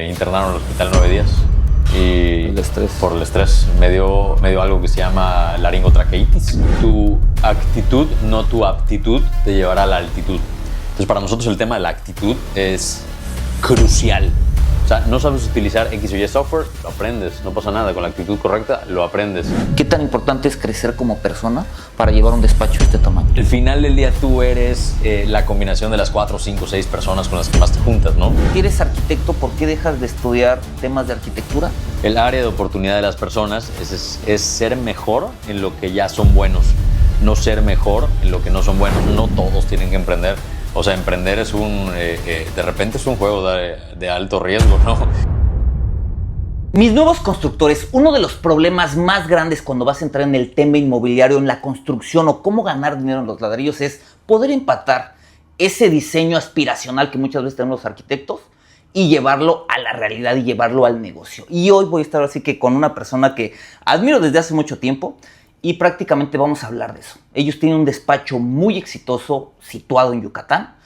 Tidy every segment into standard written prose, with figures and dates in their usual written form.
internaron al hospital 9 días. Y el estrés. Por el estrés. Me dio algo que se llama laringotraqueitis. Tu actitud, no tu aptitud, te llevará a la altitud. Entonces, para nosotros el tema de la actitud es crucial. O sea, no sabes utilizar X o Y software, lo aprendes. No pasa nada. Con la actitud correcta, lo aprendes. ¿Qué tan importante es crecer como persona para llevar un despacho de este tamaño? Al final del día tú eres la combinación de las 4, 5, 6 personas con las que más te juntas, ¿no? Si eres arquitecto, ¿por qué dejas de estudiar temas de arquitectura? El área de oportunidad de las personas es ser mejor en lo que ya son buenos, no ser mejor en lo que no son buenos. No todos tienen que emprender. O sea, emprender es de repente es un juego de alto riesgo, ¿no? Mis nuevos constructores, uno de los problemas más grandes cuando vas a entrar en el tema inmobiliario, en la construcción o cómo ganar dinero en los ladrillos es poder empatar ese diseño aspiracional que muchas veces tenemos los arquitectos y llevarlo a la realidad y llevarlo al negocio. Y hoy voy a estar así que con una persona que admiro desde hace mucho tiempo y prácticamente vamos a hablar de eso. Ellos tienen un despacho muy exitoso situado en Yucatán,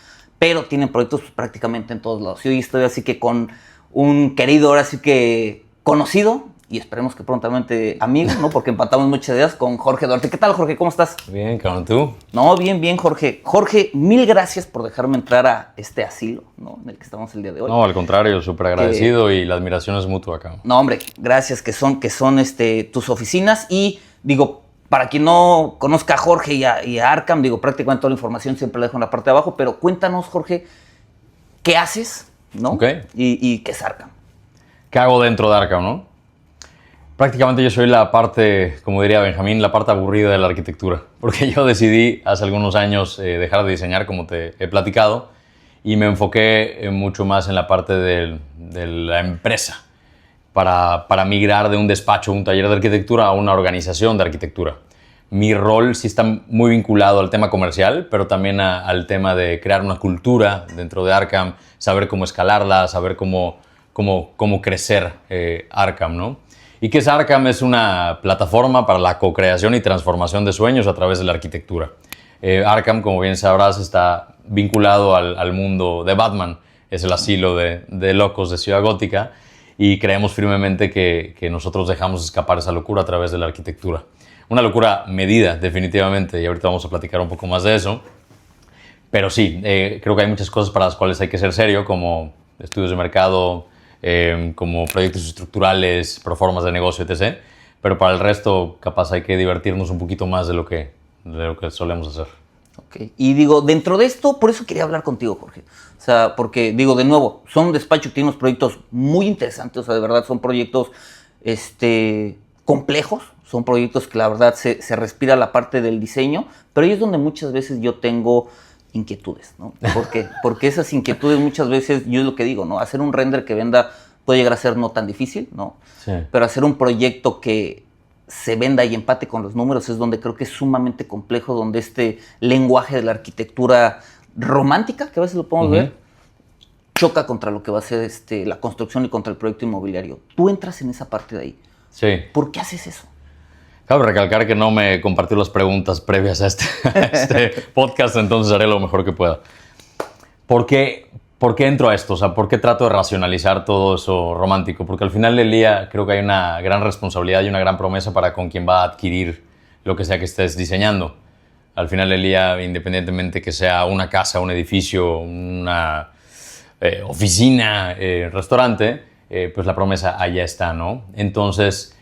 pero tienen proyectos prácticamente en todos lados. Y hoy estoy así que con un querido, ahora sí que conocido, y esperemos que prontamente amigo, ¿no? Porque empatamos muchas ideas con Jorge Duarte. ¿Qué tal, Jorge? ¿Cómo estás? Bien, cabrón, ¿tú? No, bien, Jorge. Jorge, mil gracias por dejarme entrar a este asilo, ¿no? En el que estamos el día de hoy. No, al contrario, súper agradecido y la admiración es mutua acá. No, hombre, gracias, que son tus oficinas. Y digo, para quien no conozca a Jorge y a Arkham, digo, prácticamente toda la información siempre la dejo en la parte de abajo, pero cuéntanos, Jorge, ¿qué haces, no? Ok. Y qué es Arkham. ¿Qué hago dentro de Arkham, no? Prácticamente yo soy la parte, como diría Benjamín, la parte aburrida de la arquitectura. Porque yo decidí hace algunos años dejar de diseñar, como te he platicado, y me enfoqué mucho más en la parte de la empresa para migrar de un despacho, un taller de arquitectura a una organización de arquitectura. Mi rol sí está muy vinculado al tema comercial, pero también al tema de crear una cultura dentro de Arkham, saber cómo escalarla, saber cómo crecer Arkham, ¿no? ¿Y qué es Arkham? Es una plataforma para la co-creación y transformación de sueños a través de la arquitectura. Arkham, como bien sabrás, está vinculado al mundo de Batman. Es el asilo de locos de Ciudad Gótica y creemos firmemente que nosotros dejamos escapar esa locura a través de la arquitectura. Una locura medida, definitivamente, y ahorita vamos a platicar un poco más de eso. Pero sí, creo que hay muchas cosas para las cuales hay que ser serio, como estudios de mercado, como proyectos estructurales, proformas de negocio, etc. Pero para el resto, capaz hay que divertirnos un poquito más de lo que solemos hacer. Ok. Y digo, dentro de esto, por eso quería hablar contigo, Jorge. O sea, porque digo, de nuevo, son un despacho que tiene unos proyectos muy interesantes. O sea, de verdad, son proyectos complejos. Son proyectos que la verdad se respira la parte del diseño. Pero ahí es donde muchas veces yo tengo inquietudes, ¿no? ¿Por qué? Porque esas inquietudes muchas veces, yo es lo que digo, ¿no? Hacer un render que venda puede llegar a ser no tan difícil, ¿no? Sí. Pero hacer un proyecto que se venda y empate con los números es donde creo que es sumamente complejo, donde este lenguaje de la arquitectura romántica, que a veces lo podemos ver, choca contra lo que va a ser la construcción y contra el proyecto inmobiliario. Tú entras en esa parte de ahí. Sí. ¿Por qué haces eso? Cabe recalcar que no me compartió las preguntas previas a este podcast, entonces haré lo mejor que pueda. ¿Por qué entro a esto? O sea, ¿por qué trato de racionalizar todo eso romántico? Porque al final del día creo que hay una gran responsabilidad y una gran promesa para con quien va a adquirir lo que sea que estés diseñando. Al final del día, independientemente que sea una casa, un edificio, una oficina, restaurante, pues la promesa allá está, ¿no? Entonces,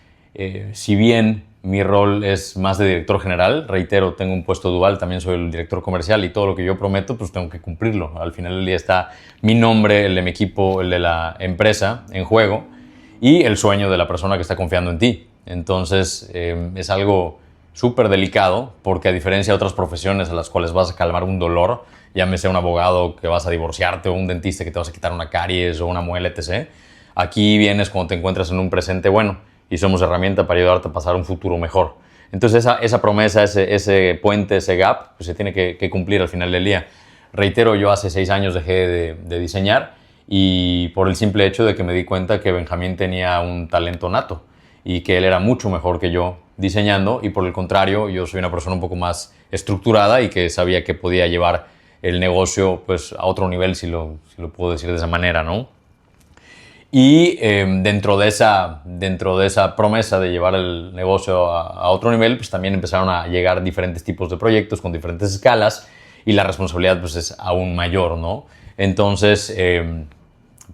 si bien mi rol es más de director general, reitero, tengo un puesto dual, también soy el director comercial y todo lo que yo prometo, pues tengo que cumplirlo. Al final del día está mi nombre, el de mi equipo, el de la empresa en juego y el sueño de la persona que está confiando en ti. Entonces, es algo súper delicado porque a diferencia de otras profesiones a las cuales vas a calmar un dolor, llámese un abogado que vas a divorciarte o un dentista que te vas a quitar una caries o una muela, etc. Aquí vienes cuando te encuentras en un presente bueno y somos herramienta para ayudarte a pasar un futuro mejor. Entonces esa promesa, ese puente, ese gap, pues se tiene que cumplir al final del día. Reitero, yo hace 6 años dejé de diseñar y por el simple hecho de que me di cuenta que Benjamín tenía un talento nato y que él era mucho mejor que yo diseñando y por el contrario, yo soy una persona un poco más estructurada y que sabía que podía llevar el negocio pues, a otro nivel, si lo puedo decir de esa manera, ¿no? Y dentro de esa promesa de llevar el negocio a otro nivel, pues también empezaron a llegar diferentes tipos de proyectos con diferentes escalas y la responsabilidad pues es aún mayor, ¿no? Entonces,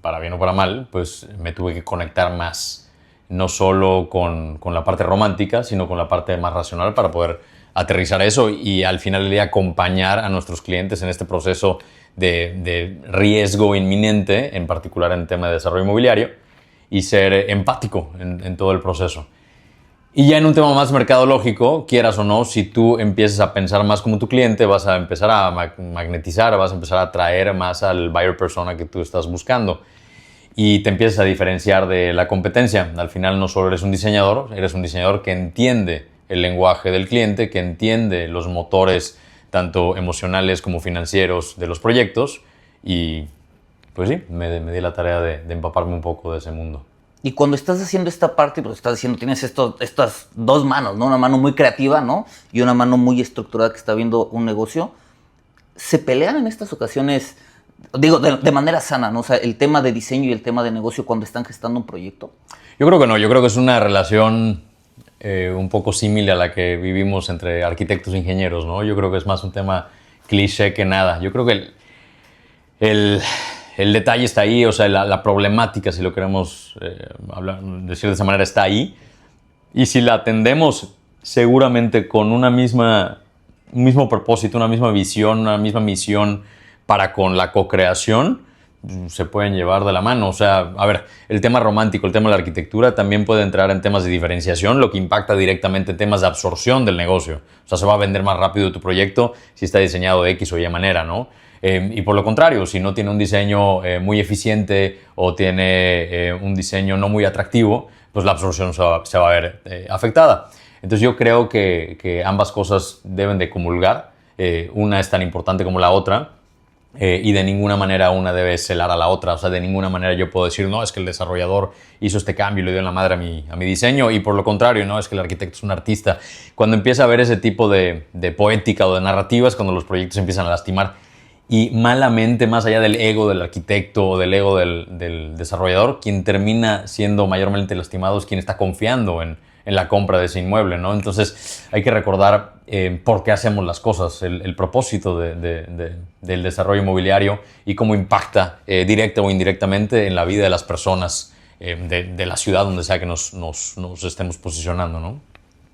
para bien o para mal, pues me tuve que conectar más, no solo con la parte romántica, sino con la parte más racional para poder aterrizar eso y al final del día acompañar a nuestros clientes en este proceso de riesgo inminente, en particular en el tema de desarrollo inmobiliario, y ser empático en todo el proceso. Y ya en un tema más mercadológico, quieras o no, si tú empiezas a pensar más como tu cliente, vas a empezar a magnetizar, vas a empezar a atraer más al buyer persona que tú estás buscando y te empiezas a diferenciar de la competencia. Al final no solo eres un diseñador que entiende el lenguaje del cliente, que entiende los motores tanto emocionales como financieros de los proyectos y pues sí, me di la tarea de empaparme un poco de ese mundo. Y cuando estás haciendo esta parte, pues estás diciendo, tienes estas dos manos, ¿no? Una mano muy creativa, ¿no? Y una mano muy estructurada que está viendo un negocio. ¿Se pelean en estas ocasiones, digo, de manera sana, ¿no? O sea, el tema de diseño y el tema de negocio cuando están gestando un proyecto? Yo creo que no, yo creo que es una relación un poco similar a la que vivimos entre arquitectos e ingenieros, ¿no? Yo creo que es más un tema cliché que nada. Yo creo que el detalle está ahí, o sea, la problemática, si lo queremos decir de esa manera, está ahí. Y si la atendemos seguramente con un mismo propósito, una misma visión, una misma misión para con la co-creación, se pueden llevar de la mano. O sea, a ver, el tema romántico, el tema de la arquitectura también puede entrar en temas de diferenciación, lo que impacta directamente en temas de absorción del negocio. O sea, se va a vender más rápido tu proyecto si está diseñado de X o Y manera, ¿no? Y por lo contrario, si no tiene un diseño muy eficiente o tiene un diseño no muy atractivo, pues la absorción se va a ver afectada. Entonces yo creo que ambas cosas deben de comulgar. Una es tan importante como la otra. Y de ninguna manera una debe celar a la otra. O sea, de ninguna manera yo puedo decir, no, es que el desarrollador hizo este cambio y le dio en la madre a mi diseño, y por lo contrario, no, es que el arquitecto es un artista. Cuando empieza a haber ese tipo de poética o de narrativas, cuando los proyectos empiezan a lastimar, y malamente, más allá del ego del arquitecto o del ego del desarrollador, quien termina siendo mayormente lastimado es quien está confiando en la compra de ese inmueble, ¿no? Entonces hay que recordar por qué hacemos las cosas, el propósito del desarrollo inmobiliario y cómo impacta directa o indirectamente en la vida de las personas de la ciudad donde sea que nos estemos posicionando, ¿no?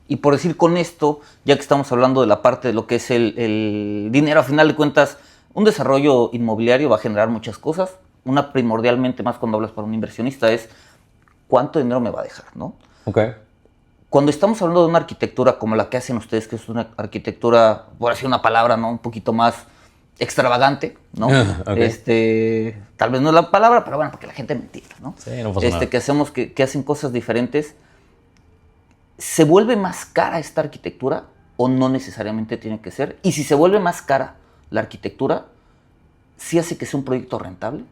Y por decir con esto, ya que estamos hablando de la parte de lo que es el dinero, a final de cuentas, un desarrollo inmobiliario va a generar muchas cosas. Una primordialmente, más cuando hablas para un inversionista, es cuánto dinero me va a dejar, ¿no? Ok. Cuando estamos hablando de una arquitectura como la que hacen ustedes, que es una arquitectura, por decir una palabra, ¿no? Un poquito más extravagante, ¿no? Okay. Tal vez no es la palabra, pero bueno, porque la gente me entienda, ¿no? Sí, no pasa nada. Que hacemos, que hacen cosas diferentes. ¿Se vuelve más cara esta arquitectura o no necesariamente tiene que ser? Y si se vuelve más cara la arquitectura, ¿sí hace que sea un proyecto rentable?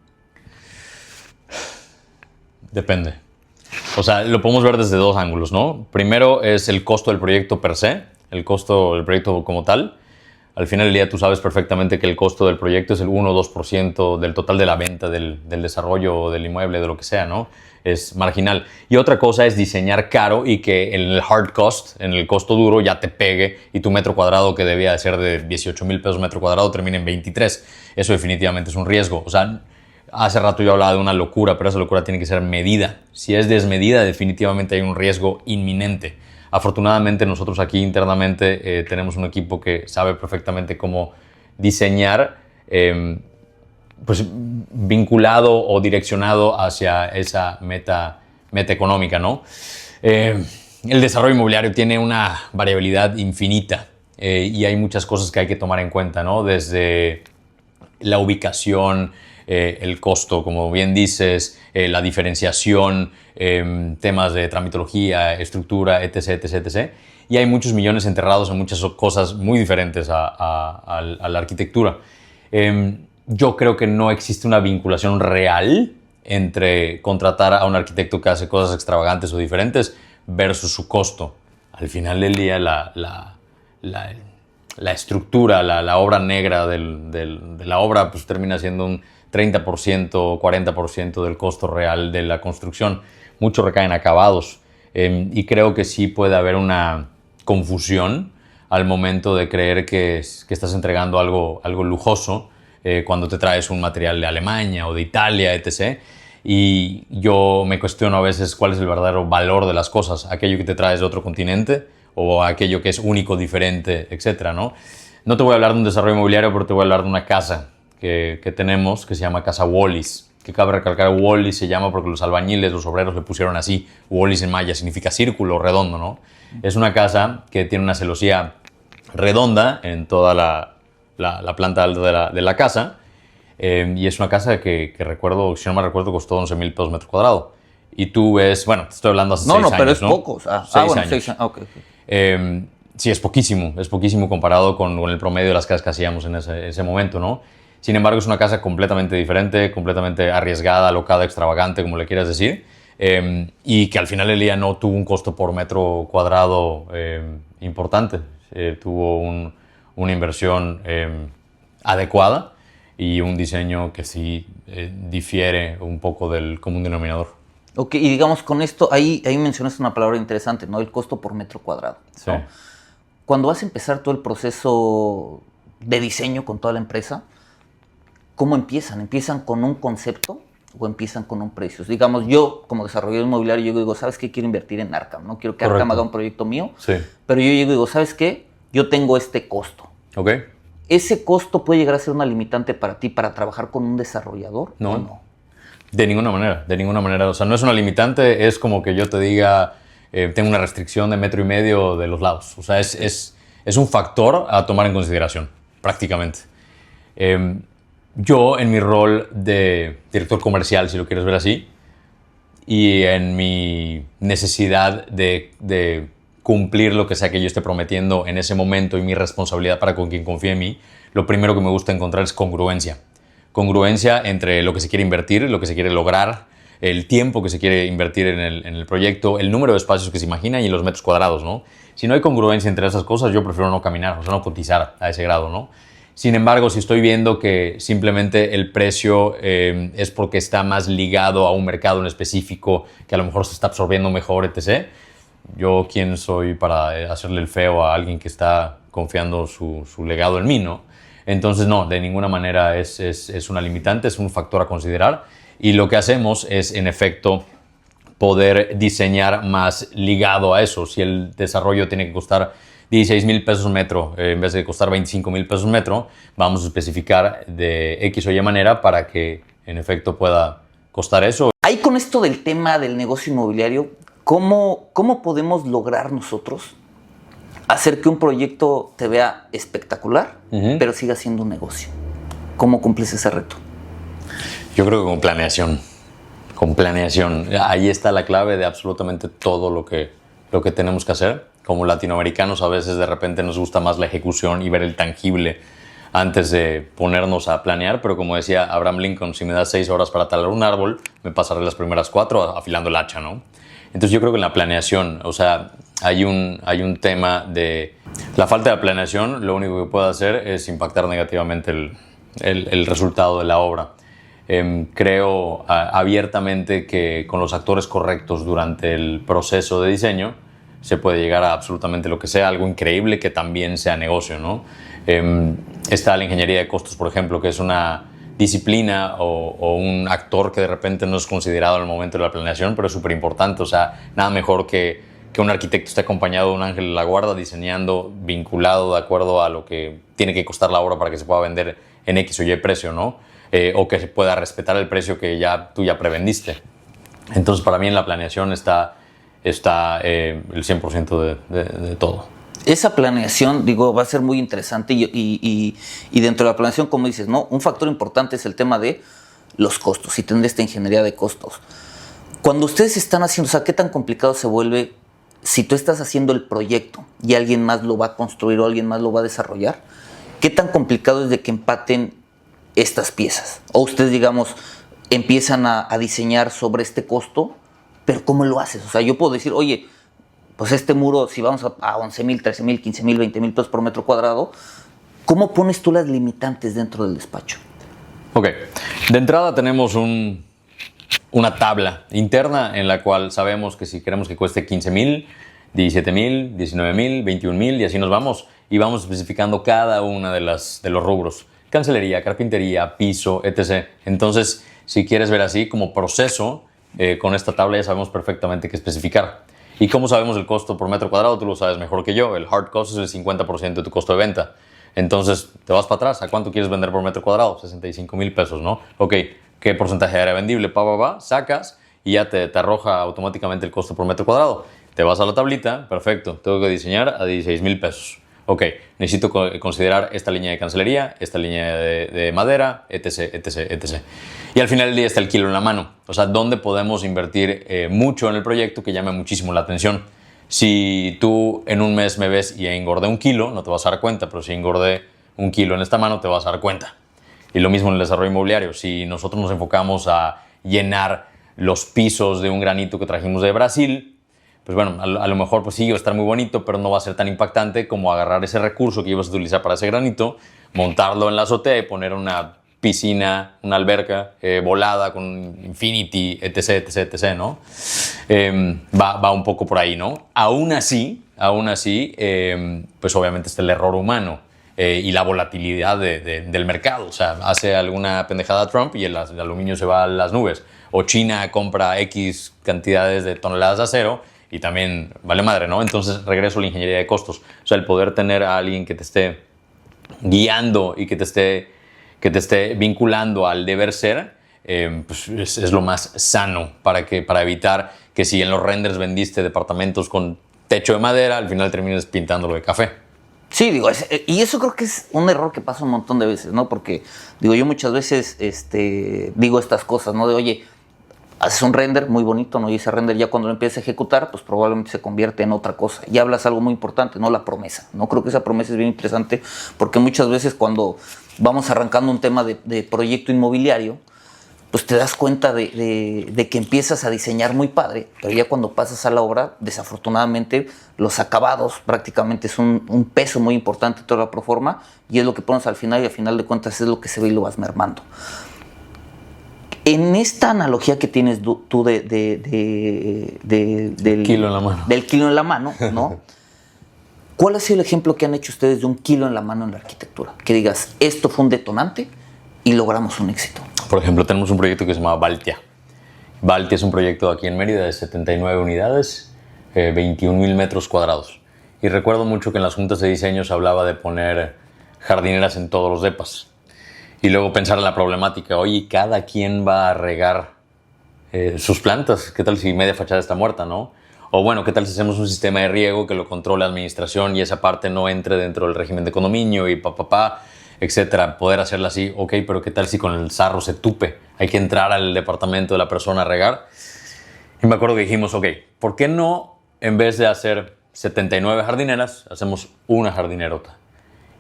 Depende. O sea, lo podemos ver desde dos ángulos, ¿no? Primero es el costo del proyecto per se, el costo del proyecto como tal. Al final del día tú sabes perfectamente que el costo del proyecto es el 1 o 2% del total de la venta del desarrollo del inmueble, de lo que sea, ¿no? Es marginal. Y otra cosa es diseñar caro y que en el hard cost, en el costo duro, ya te pegue y tu metro cuadrado, que debía de ser de 18,000 pesos metro cuadrado, termine en 23. Eso definitivamente es un riesgo. O sea, hace rato yo hablaba de una locura, pero esa locura tiene que ser medida. Si es desmedida, definitivamente hay un riesgo inminente. Afortunadamente nosotros aquí internamente tenemos un equipo que sabe perfectamente cómo diseñar, pues vinculado o direccionado hacia esa meta económica, ¿no? El desarrollo inmobiliario tiene una variabilidad infinita y hay muchas cosas que hay que tomar en cuenta, ¿no? Desde la ubicación, el costo, como bien dices, la diferenciación, temas de tramitología, estructura, etc, etc, etc. Y hay muchos millones enterrados en muchas cosas muy diferentes a la arquitectura. Yo creo que no existe una vinculación real entre contratar a un arquitecto que hace cosas extravagantes o diferentes versus su costo. Al final del día, la estructura, la obra negra de la obra, pues termina siendo un 30%, 40% del costo real de la construcción. Mucho recae en acabados. Y creo que sí puede haber una confusión al momento de creer que estás entregando algo lujoso cuando te traes un material de Alemania o de Italia, etc. Y yo me cuestiono a veces cuál es el verdadero valor de las cosas, aquello que te traes de otro continente o aquello que es único, diferente, etc., ¿no? No te voy a hablar de un desarrollo inmobiliario, pero te voy a hablar de una casa que tenemos que se llama Casa Wallis. Que cabe recalcar, Wallis se llama porque los albañiles, los obreros le pusieron así. Wallis en maya significa círculo, redondo, ¿no? Es una casa que tiene una celosía redonda en toda la planta alta de la casa. Y es una casa que recuerdo, si no me recuerdo, costó 11,000 pesos metro cuadrado. Y tú ves, bueno, te estoy hablando hace 6 años, ¿no? Pero es poco. Bueno, 6 años. Okay. Sí, es poquísimo comparado con el promedio de las casas que hacíamos en ese momento, ¿no? Sin embargo, es una casa completamente diferente, completamente arriesgada, alocada, extravagante, como le quieras decir, y que al final del día no tuvo un costo por metro cuadrado importante. Tuvo una inversión adecuada y un diseño que sí difiere un poco del común denominador. Ok, y digamos con esto, ahí mencionaste una palabra interesante, ¿no? El costo por metro cuadrado, ¿no? Sí. Cuando vas a empezar todo el proceso de diseño con toda la empresa, ¿cómo empiezan? ¿Empiezan con un concepto o empiezan con un precio? Digamos, yo como desarrollador inmobiliario, yo digo, ¿sabes qué? Quiero invertir en Arkham, ¿no? Quiero que Arkham haga un proyecto mío, Sí. Pero yo llego y digo, ¿sabes qué? Yo tengo este costo. Ok. ¿Ese costo puede llegar a ser una limitante para ti para trabajar con un desarrollador o no? De ninguna manera. O sea, no es una limitante, es como que yo te diga, tengo una restricción de 1,5 metros de los lados. O sea, es un factor a tomar en consideración, prácticamente. Yo, en mi rol de director comercial, si lo quieres ver así, y en mi necesidad de cumplir lo que sea que yo esté prometiendo en ese momento y mi responsabilidad para con quien confíe en mí, lo primero que me gusta encontrar es congruencia. Congruencia entre lo que se quiere invertir, lo que se quiere lograr, el tiempo que se quiere invertir en el proyecto, el número de espacios que se imagina y los metros cuadrados, ¿no? Si no hay congruencia entre esas cosas, yo prefiero no caminar, o sea, no cotizar a ese grado, ¿no? Sin embargo, si estoy viendo que simplemente el precio es porque está más ligado a un mercado en específico, que a lo mejor se está absorbiendo mejor, etc., yo quién soy para hacerle el feo a alguien que está confiando su legado en mí, ¿no? Entonces, no, de ninguna manera es una limitante, es un factor a considerar. Y lo que hacemos es, en efecto, poder diseñar más ligado a eso. Si el desarrollo tiene que costar 16,000 pesos metro en vez de costar 25,000 pesos metro, vamos a especificar de X o Y manera para que, en efecto, pueda costar eso. Ahí con esto del tema del negocio inmobiliario, ¿cómo podemos lograr nosotros hacer que un proyecto te vea espectacular, pero siga siendo un negocio? ¿Cómo cumples ese reto? Yo creo que con planeación. Con planeación. Ahí está la clave de absolutamente todo lo que tenemos que hacer. Como latinoamericanos a veces de repente nos gusta más la ejecución y ver el tangible antes de ponernos a planear, pero como decía Abraham Lincoln, si me das 6 horas para talar un árbol, me pasaré las primeras 4 afilando el hacha, ¿no? Entonces yo creo que en la planeación, o sea, hay un tema de la falta de planeación, lo único que puede hacer es impactar negativamente el resultado de la obra. Creo abiertamente que con los actores correctos durante el proceso de diseño se puede llegar a absolutamente lo que sea, algo increíble que también sea negocio, ¿no? Está la ingeniería de costos, por ejemplo, que es una disciplina o un actor que de repente no es considerado en el momento de la planeación, pero es súper importante. O sea, nada mejor que un arquitecto esté acompañado de un ángel de la guarda diseñando, vinculado de acuerdo a lo que tiene que costar la obra para que se pueda vender en X o Y precio, ¿no? O que se pueda respetar el precio que tú ya prevendiste. Entonces, para mí en la planeación está el 100% de todo. Esa planeación, digo, va a ser muy interesante y dentro de la planeación, como dices, ¿no? Un factor importante es el tema de los costos y tener esta ingeniería de costos. Cuando ustedes están haciendo, o sea, ¿qué tan complicado se vuelve si tú estás haciendo el proyecto y alguien más lo va a construir o alguien más lo va a desarrollar? ¿Qué tan complicado es de que empaten estas piezas? O ustedes, digamos, empiezan a diseñar sobre este costo, pero ¿cómo lo haces? O sea, yo puedo decir, oye, pues este muro, si vamos a 11,000, 13,000, 15,000, 20,000 pesos por metro cuadrado, ¿cómo pones tú las limitantes dentro del despacho? Ok, de entrada tenemos una tabla interna en la cual sabemos que si queremos que cueste 15,000, 17,000, 19,000, 21,000 y así nos vamos. Y vamos especificando cada una de los rubros. Cancelería, carpintería, piso, etc. Entonces, si quieres ver así como proceso, con esta tabla ya sabemos perfectamente qué especificar. ¿Y cómo sabemos el costo por metro cuadrado? Tú lo sabes mejor que yo. El hard cost es el 50% de tu costo de venta. Entonces, te vas para atrás. ¿A cuánto quieres vender por metro cuadrado? 65,000 pesos, ¿no? Ok, ¿qué porcentaje era vendible? Sacas y ya te arroja automáticamente el costo por metro cuadrado. Te vas a la tablita, perfecto. Tengo que diseñar a 16,000 pesos. Ok, necesito considerar esta línea de cancelería, esta línea de madera, etc, etc, etc. Y al final del día está el kilo en la mano. O sea, ¿dónde podemos invertir mucho en el proyecto que llame muchísimo la atención? Si tú en un mes me ves y engordé 1 kilo, no te vas a dar cuenta, pero si engordé 1 kilo en esta mano, te vas a dar cuenta. Y lo mismo en el desarrollo inmobiliario. Si nosotros nos enfocamos a llenar los pisos de un granito que trajimos de Brasil, pues bueno, a lo mejor pues sí, va a estar muy bonito, pero no va a ser tan impactante como agarrar ese recurso que ibas a utilizar para ese granito, montarlo en la azotea y poner una piscina, una alberca volada con infinity, etc, etc, etc, ¿no? Va un poco por ahí, ¿no? Aún así, pues obviamente está el error humano y la volatilidad del mercado. O sea, hace alguna pendejada Trump y el aluminio se va a las nubes. O China compra X cantidades de toneladas de acero y también vale madre, ¿no? Entonces regreso a la ingeniería de costos. O sea, el poder tener a alguien que te esté guiando y que te esté vinculando al deber ser, pues es lo más sano para evitar que si en los renders vendiste departamentos con techo de madera, al final termines pintándolo de café. Sí, digo, y eso creo que es un error que pasa un montón de veces, ¿no? Porque, digo, yo muchas veces digo estas cosas, ¿no? De, oye, haces un render muy bonito, ¿no? Y ese render ya cuando lo empiezas a ejecutar, pues probablemente se convierte en otra cosa. Y hablas algo muy importante, ¿no? La promesa, ¿no? Creo que esa promesa es bien interesante porque muchas veces cuando vamos arrancando un tema de proyecto inmobiliario, pues te das cuenta de que empiezas a diseñar muy padre, pero ya cuando pasas a la obra, desafortunadamente, los acabados prácticamente es un peso muy importante de toda la proforma y es lo que pones al final y al final de cuentas es lo que se ve y lo vas mermando. En esta analogía que tienes tú del kilo en la mano. Del kilo en la mano, ¿no? ¿Cuál ha sido el ejemplo que han hecho ustedes de un kilo en la mano en la arquitectura? Que digas, esto fue un detonante y logramos un éxito. Por ejemplo, tenemos un proyecto que se llama Baltia. Baltia es un proyecto aquí en Mérida de 79 unidades, 21,000 metros cuadrados. Y recuerdo mucho que en las juntas de diseño se hablaba de poner jardineras en todos los depas. Y luego pensar en la problemática, oye, ¿cada quien va a regar sus plantas? ¿Qué tal si media fachada está muerta, no? O bueno, ¿qué tal si hacemos un sistema de riego que lo controle la administración y esa parte no entre dentro del régimen de condominio y etcétera? Poder hacerla así, ok, pero ¿qué tal si con el sarro se tupe? Hay que entrar al departamento de la persona a regar. Y me acuerdo que dijimos, ok, ¿por qué no, en vez de hacer 79 jardineras, hacemos una jardinerota?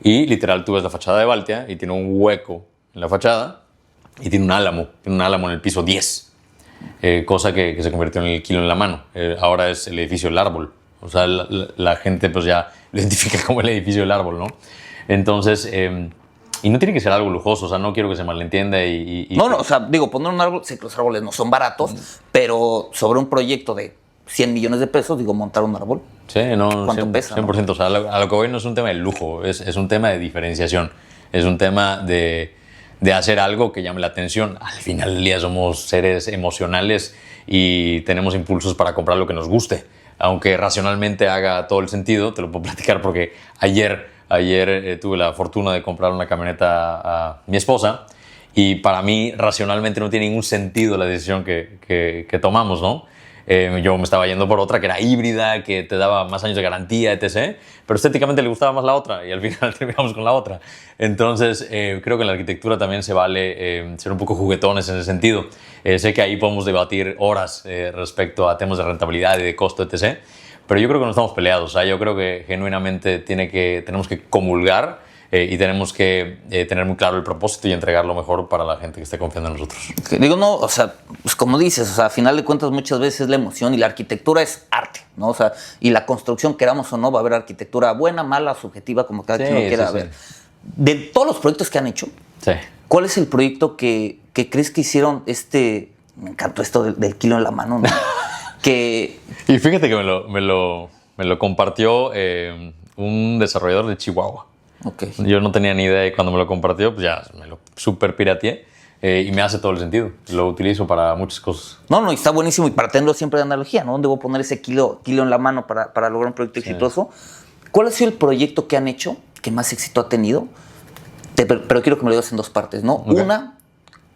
Y literal tú ves la fachada de Baltia y tiene un hueco en la fachada y tiene un álamo en el piso 10, cosa que se convirtió en el kilo en la mano. Ahora es el edificio del árbol. O sea, la gente pues ya lo identifica como el edificio del árbol, ¿no? Entonces, y no tiene que ser algo lujoso, o sea, no quiero que se malentienda No, o sea, digo, poner un árbol, sé que los árboles no son baratos, pero sobre un proyecto de 100 millones de pesos, digo, montar un árbol. Sí, no, ¿Cuánto 100%, pesa? 100%. ¿No? O sea, a lo que voy no es un tema de lujo, es un tema de diferenciación, es un tema de hacer algo que llame la atención. Al final del día somos seres emocionales y tenemos impulsos para comprar lo que nos guste. Aunque racionalmente haga todo el sentido, te lo puedo platicar porque ayer tuve la fortuna de comprar una camioneta a mi esposa y para mí racionalmente no tiene ningún sentido la decisión que tomamos, ¿no? Yo me estaba yendo por otra que era híbrida, que te daba más años de garantía, etc. Pero estéticamente le gustaba más la otra y al final terminamos con la otra. Entonces, creo que en la arquitectura también se vale ser un poco juguetones en ese sentido. Sé que ahí podemos debatir horas respecto a temas de rentabilidad y de costo, etc. Pero yo creo que no estamos peleados. O sea, yo creo que genuinamente tenemos que comulgar y tenemos que tener muy claro el propósito y entregar lo mejor para la gente que esté confiando en nosotros. Digo, no, o sea, pues como dices, o sea, a final de cuentas muchas veces es la emoción y la arquitectura es arte, ¿no? O sea, y la construcción, queramos o no, va a haber arquitectura buena, mala, subjetiva, como cada quien lo quiera ver. De todos los proyectos que han hecho, Sí. ¿Cuál es el proyecto que crees que hicieron me encantó esto del kilo en la mano, ¿no? Y fíjate que me lo compartió un desarrollador de Chihuahua. Okay. Yo no tenía ni idea y cuando me lo compartió, pues ya me lo super pirateé y me hace todo el sentido. Lo utilizo para muchas cosas. No, y está buenísimo y para tenerlo siempre de analogía, ¿no? ¿Dónde voy a poner ese kilo en la mano para lograr un proyecto exitoso? ¿Cuál ha sido el proyecto que han hecho que más éxito ha tenido? Pero quiero que me lo digas en dos partes, ¿no? Okay. Una,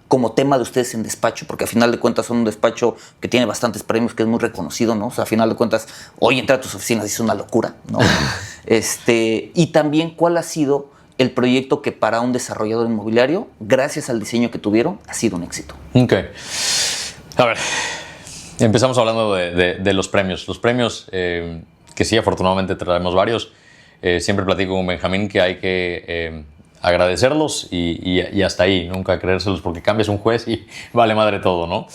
como tema de ustedes en despacho, porque a final de cuentas son un despacho que tiene bastantes premios, que es muy reconocido, ¿no? O sea, a final de cuentas, hoy entrar a tus oficinas es una locura, ¿no? Y también, ¿cuál ha sido el proyecto que para un desarrollador inmobiliario, gracias al diseño que tuvieron, ha sido un éxito? Ok. A ver, empezamos hablando de los premios. Los premios, que sí, afortunadamente traemos varios. Siempre platico con Benjamín que hay que agradecerlos y hasta ahí, nunca creérselos porque cambias un juez y vale madre todo, ¿no?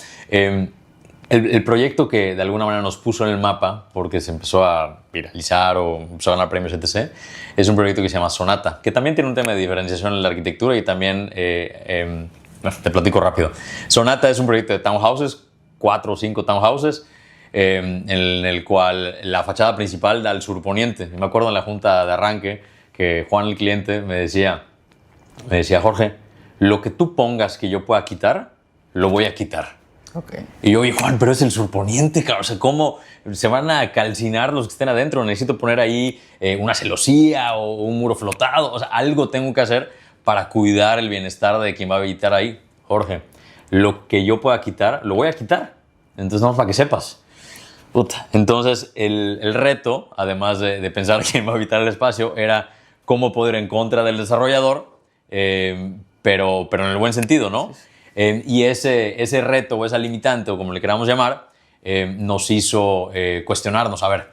El proyecto que de alguna manera nos puso en el mapa porque se empezó a viralizar o empezó a ganar premios, etc., es un proyecto que se llama Sonata, que también tiene un tema de diferenciación en la arquitectura y también, te platico rápido. Sonata es un proyecto de townhouses, 4 o 5 townhouses, en el cual la fachada principal da al surponiente. Me acuerdo en la junta de arranque que Juan, el cliente, me decía, Jorge, lo que tú pongas que yo pueda quitar, lo voy a quitar. Okay. Y yo, oye, Juan, pero es el surponiente, claro. O sea, ¿cómo se van a calcinar los que estén adentro? Necesito poner ahí una celosía o un muro flotado. O sea, algo tengo que hacer para cuidar el bienestar de quien va a habitar ahí. Jorge, lo que yo pueda quitar, lo voy a quitar. Entonces, vamos para que sepas. Puta. Entonces, el reto, además de pensar quién va a habitar el espacio, era cómo poder ir en contra del desarrollador, pero en el buen sentido, ¿no? Sí. Y ese reto o esa limitante, o como le queramos llamar, nos hizo cuestionarnos, a ver,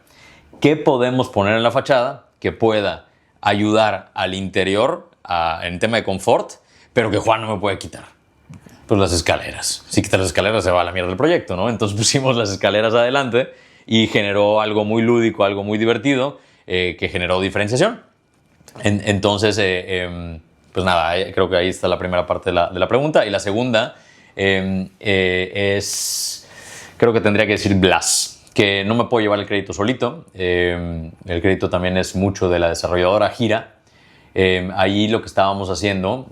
¿qué podemos poner en la fachada que pueda ayudar al interior en tema de confort, pero que Juan no me puede quitar? Pues las escaleras. Si quitas las escaleras se va a la mierda el proyecto, ¿no? Entonces pusimos las escaleras adelante y generó algo muy lúdico, algo muy divertido, que generó diferenciación. Entonces, pues nada, creo que ahí está la primera parte de la pregunta. Y la segunda es, creo que tendría que decir Blas, que no me puedo llevar el crédito solito. El crédito también es mucho de la desarrolladora Gira. Ahí lo que estábamos haciendo,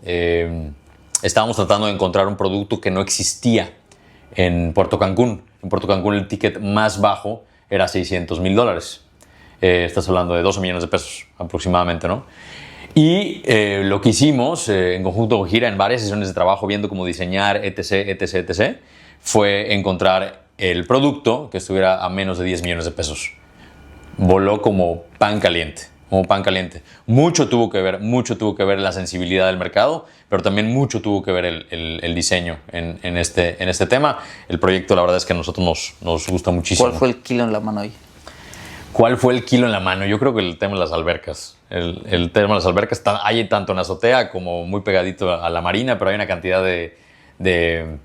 estábamos tratando de encontrar un producto que no existía en Puerto Cancún. En Puerto Cancún el ticket más bajo era $600,000. Estás hablando de 12 millones de pesos aproximadamente, ¿no? Y lo que hicimos en conjunto con Gira en varias sesiones de trabajo, viendo cómo diseñar, etc., fue encontrar el producto que estuviera a menos de 10 millones de pesos. Voló como pan caliente. Mucho tuvo que ver la sensibilidad del mercado, pero también mucho tuvo que ver el diseño en este tema. El proyecto, la verdad es que a nosotros nos gusta muchísimo. ¿Cuál fue el kilo en la mano ahí? ¿Cuál fue el kilo en la mano? Yo creo que el tema de las albercas. El tema de las albercas hay tanto en la azotea como muy pegadito a la marina, pero hay una cantidad de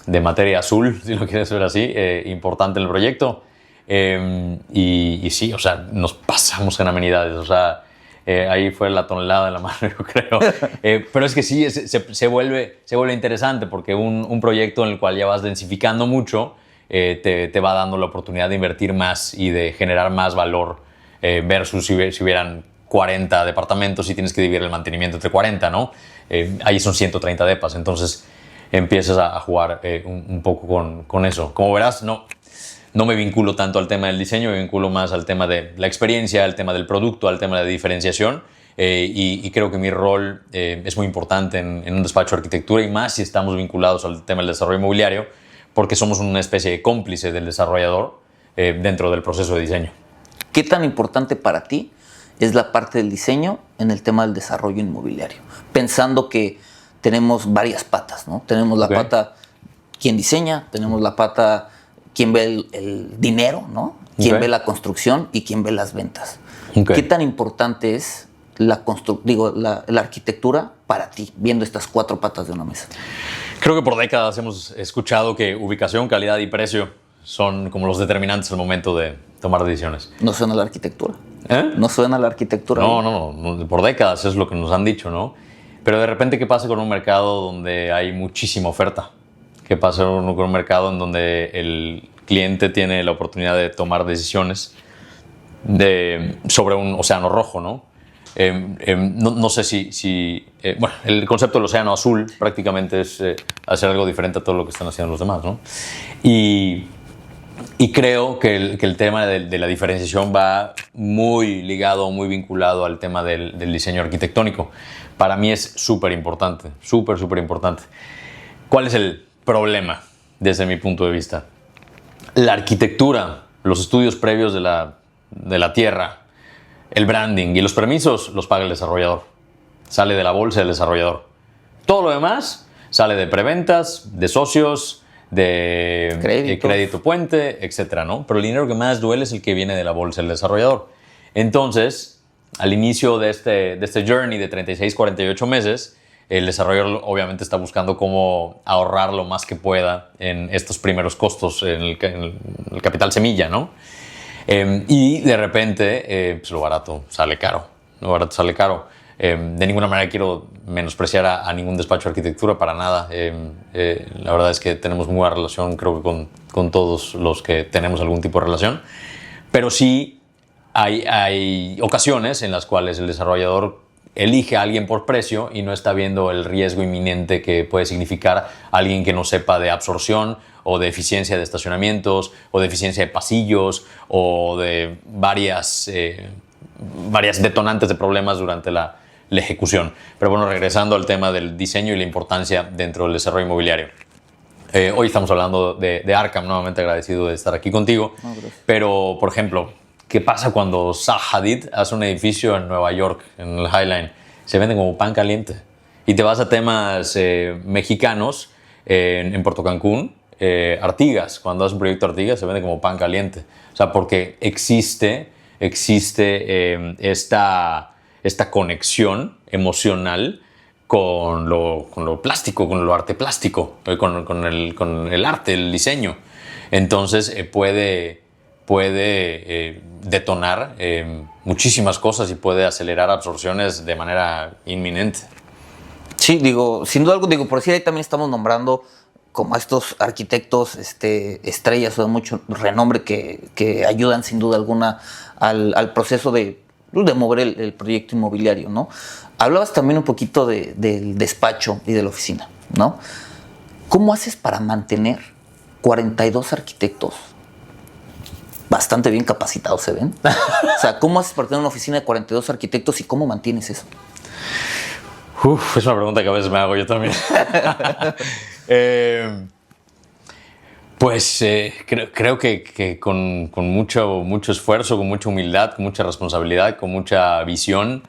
materia azul, si lo quieres ver así, importante en el proyecto. Y sí, o sea, nos pasamos en amenidades. O sea, ahí fue la tonelada en la mano, yo creo. Pero es que sí, se vuelve interesante porque un proyecto en el cual ya vas densificando mucho, te va dando la oportunidad de invertir más y de generar más valor versus si hubieran 40 departamentos y tienes que dividir el mantenimiento entre 40, ¿no? Ahí son 130 depas, entonces empiezas a jugar un poco con eso. Como verás, no me vinculo tanto al tema del diseño, me vinculo más al tema de la experiencia, al tema del producto, al tema de la diferenciación y creo que mi rol es muy importante en un despacho de arquitectura y más si estamos vinculados al tema del desarrollo inmobiliario, porque somos una especie de cómplice del desarrollador dentro del proceso de diseño. ¿Qué tan importante para ti es la parte del diseño en el tema del desarrollo inmobiliario? Pensando que tenemos varias patas, ¿no? Tenemos la pata quien diseña, tenemos la pata quien ve el dinero, ¿no? Quien ve la construcción y quien ve las ventas. ¿Qué tan importante es la arquitectura para ti, viendo estas 4 patas de una mesa? Creo que por décadas hemos escuchado que ubicación, calidad y precio son como los determinantes al momento de tomar decisiones. ¿No suena la arquitectura? ¿No suena la arquitectura? No, por décadas es lo que nos han dicho, ¿no? Pero de repente, ¿qué pasa con un mercado donde hay muchísima oferta? ¿Qué pasa con un mercado en donde el cliente tiene la oportunidad de tomar decisiones sobre un océano rojo, ¿no? No sé bueno, el concepto del océano azul prácticamente es hacer algo diferente a todo lo que están haciendo los demás, ¿no? Y creo que el tema de la diferenciación va muy ligado, muy vinculado al tema del diseño arquitectónico. Para mí es súper importante, súper importante. ¿Cuál es el problema desde mi punto de vista? La arquitectura, los estudios previos de la tierra, el branding y los permisos los paga el desarrollador. Sale de la bolsa del desarrollador. Todo lo demás sale de preventas, de socios, de crédito puente, etcétera, ¿no? Pero el dinero que más duele es el que viene de la bolsa del desarrollador. Entonces, al inicio de este journey de 36, 48 meses, el desarrollador obviamente está buscando cómo ahorrar lo más que pueda en estos primeros costos, en el capital semilla, ¿no? Y de repente, pues lo barato sale caro. Lo barato sale caro. De ninguna manera quiero menospreciar a ningún despacho de arquitectura, para nada. La verdad es que tenemos muy buena relación, creo que con todos los que tenemos algún tipo de relación. Pero sí hay ocasiones en las cuales el desarrollador elige a alguien por precio y no está viendo el riesgo inminente que puede significar alguien que no sepa de absorción o de eficiencia de estacionamientos o de eficiencia de pasillos o de varias detonantes de problemas durante la ejecución. Pero bueno, regresando al tema del diseño y la importancia dentro del desarrollo inmobiliario. Hoy estamos hablando de Arkham, nuevamente agradecido de estar aquí contigo. Pero, por ejemplo, ¿qué pasa cuando Zaha Hadid hace un edificio en Nueva York, en el High Line? Se vende como pan caliente. Y te vas a temas mexicanos, en Puerto Cancún, Artigas. Cuando haces un proyecto Artigas, se vende como pan caliente. O sea, porque existe esta conexión emocional con lo plástico, con lo arte plástico, con el arte, el diseño. Entonces puede detonar muchísimas cosas y puede acelerar absorciones de manera inminente. Sí, sin duda algo, por decir, ahí también estamos nombrando como a estos arquitectos estrellas o de mucho renombre que ayudan sin duda alguna al proceso de mover el proyecto inmobiliario, ¿no? Hablabas también un poquito del despacho y de la oficina, ¿no? ¿Cómo haces para mantener 42 arquitectos bastante bien capacitados, se ven? O sea, ¿cómo haces para tener una oficina de 42 arquitectos y cómo mantienes eso? Es una pregunta que a veces me hago yo también. Creo que con mucho esfuerzo, con mucha humildad, con mucha responsabilidad, con mucha visión,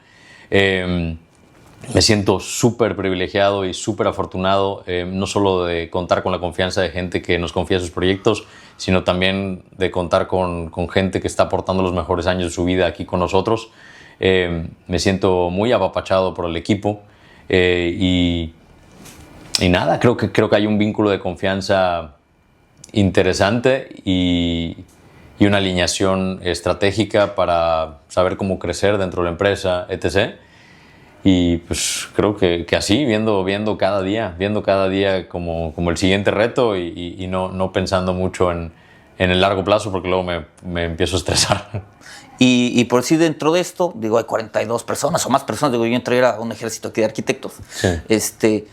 me siento súper privilegiado y súper afortunado, no solo de contar con la confianza de gente que nos confía sus proyectos, sino también de contar con gente que está aportando los mejores años de su vida aquí con nosotros. Me siento muy apapachado por el equipo y nada, creo que hay un vínculo de confianza interesante y una alineación estratégica para saber cómo crecer dentro de la empresa, etc. Y pues creo que así, viendo cada día como el siguiente reto y no pensando mucho en el largo plazo, porque luego me empiezo a estresar. Y por decir, dentro de esto, hay 42 personas o más personas, yo entraría a un ejército aquí de arquitectos. Sí.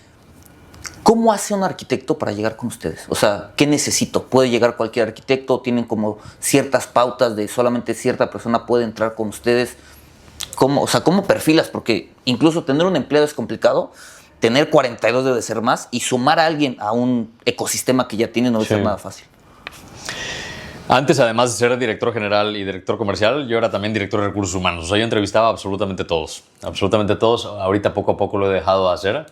¿Cómo hace un arquitecto para llegar con ustedes? O sea, ¿qué necesito? ¿Puede llegar cualquier arquitecto? ¿Tienen como ciertas pautas de solamente cierta persona puede entrar con ustedes? ¿Cómo perfilas? Porque incluso tener un empleado es complicado, tener 42 debe ser más, y sumar a alguien a un ecosistema que ya tiene no debe ser nada fácil. Antes, además de ser director general y director comercial, yo era también director de recursos humanos. O sea, yo entrevistaba absolutamente todos. Absolutamente todos. Ahorita poco a poco lo he dejado de hacer.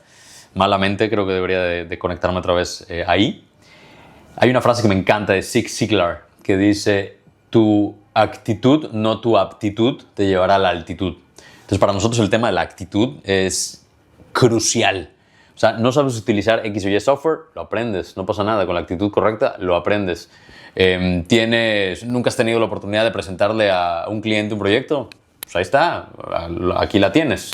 Malamente, creo que debería de conectarme otra vez ahí. Hay una frase que me encanta de Zig Ziglar que dice: tu actitud, no tu aptitud, te llevará a la altitud. Entonces, para nosotros el tema de la actitud es crucial. O sea, no sabes utilizar X o Y software, lo aprendes. No pasa nada. Con la actitud correcta, lo aprendes. ¿Nunca has tenido la oportunidad de presentarle a un cliente un proyecto? Pues ahí está, aquí la tienes.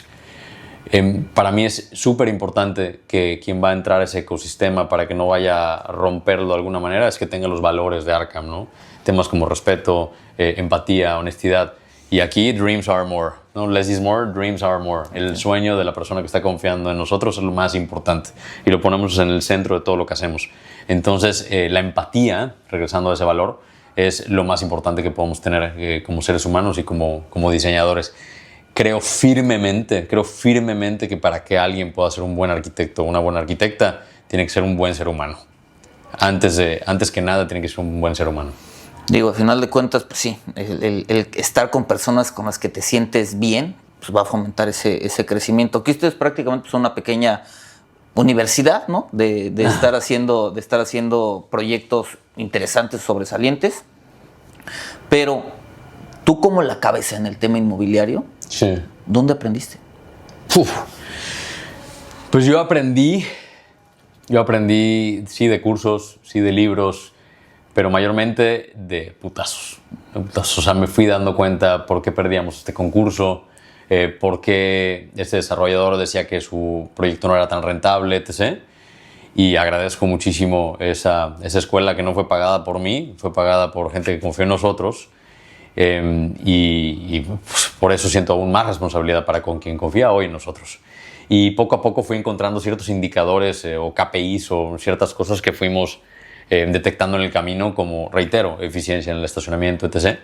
Para mí es súper importante que quien va a entrar a ese ecosistema, para que no vaya a romperlo de alguna manera, es que tenga los valores de Arkham, ¿no? Temas como respeto, empatía, honestidad. Y aquí, dreams are more, ¿no? Less is more, dreams are more. El sueño de la persona que está confiando en nosotros es lo más importante. Y lo ponemos en el centro de todo lo que hacemos. Entonces, la empatía, regresando a ese valor, es lo más importante que podemos tener como seres humanos y como diseñadores. Creo firmemente que para que alguien pueda ser un buen arquitecto o una buena arquitecta, tiene que ser un buen ser humano. Antes que nada, tiene que ser un buen ser humano. Digo, al final de cuentas, pues sí, el estar con personas con las que te sientes bien, pues va a fomentar ese crecimiento. Aquí ustedes prácticamente son una pequeña universidad, ¿no? De estar haciendo proyectos interesantes, sobresalientes. Pero tú, como la cabeza en el tema inmobiliario, sí. ¿Dónde aprendiste? Pues yo aprendí, sí, de cursos, sí, de libros, pero mayormente de putazos. O sea, me fui dando cuenta por qué perdíamos este concurso, por qué este desarrollador decía que su proyecto no era tan rentable, etc. Y agradezco muchísimo esa escuela, que no fue pagada por mí, fue pagada por gente que confió en nosotros. Y pues, por eso siento aún más responsabilidad para con quien confía hoy en nosotros. Y poco a poco fui encontrando ciertos indicadores o KPIs o ciertas cosas que fuimos detectando en el camino, como, reitero, eficiencia en el estacionamiento, etc.,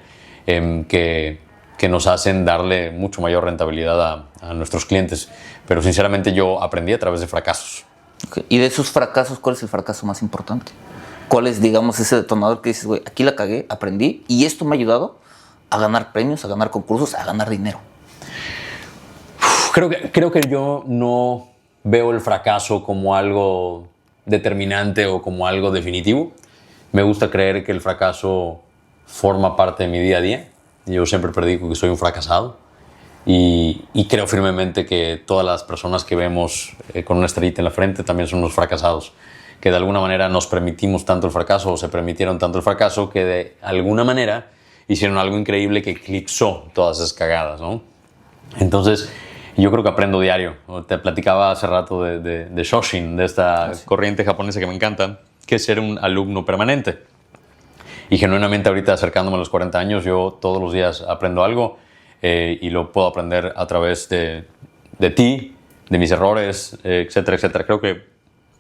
que nos hacen darle mucho mayor rentabilidad a nuestros clientes. Pero sinceramente yo aprendí a través de fracasos. Okay. Y de esos fracasos, ¿cuál es el fracaso más importante? ¿Cuál es, digamos, ese detonador que dices, güey, aquí la cagué, aprendí y esto me ha ayudado a ganar premios, a ganar concursos, a ganar dinero? Creo que yo no veo el fracaso como algo determinante o como algo definitivo. Me gusta creer que el fracaso forma parte de mi día a día. Yo siempre predico que soy un fracasado y creo firmemente que todas las personas que vemos con una estrellita en la frente también son unos fracasados, que de alguna manera nos permitimos tanto el fracaso o se permitieron tanto el fracaso que de alguna manera hicieron algo increíble que eclipsó todas esas cagadas, ¿no? Entonces, yo creo que aprendo diario. Te platicaba hace rato de Shoshin, de esta corriente japonesa que me encanta, que es ser un alumno permanente. Y genuinamente ahorita, acercándome a los 40 años, yo todos los días aprendo algo y lo puedo aprender a través de ti, de mis errores, etcétera, etcétera. Creo que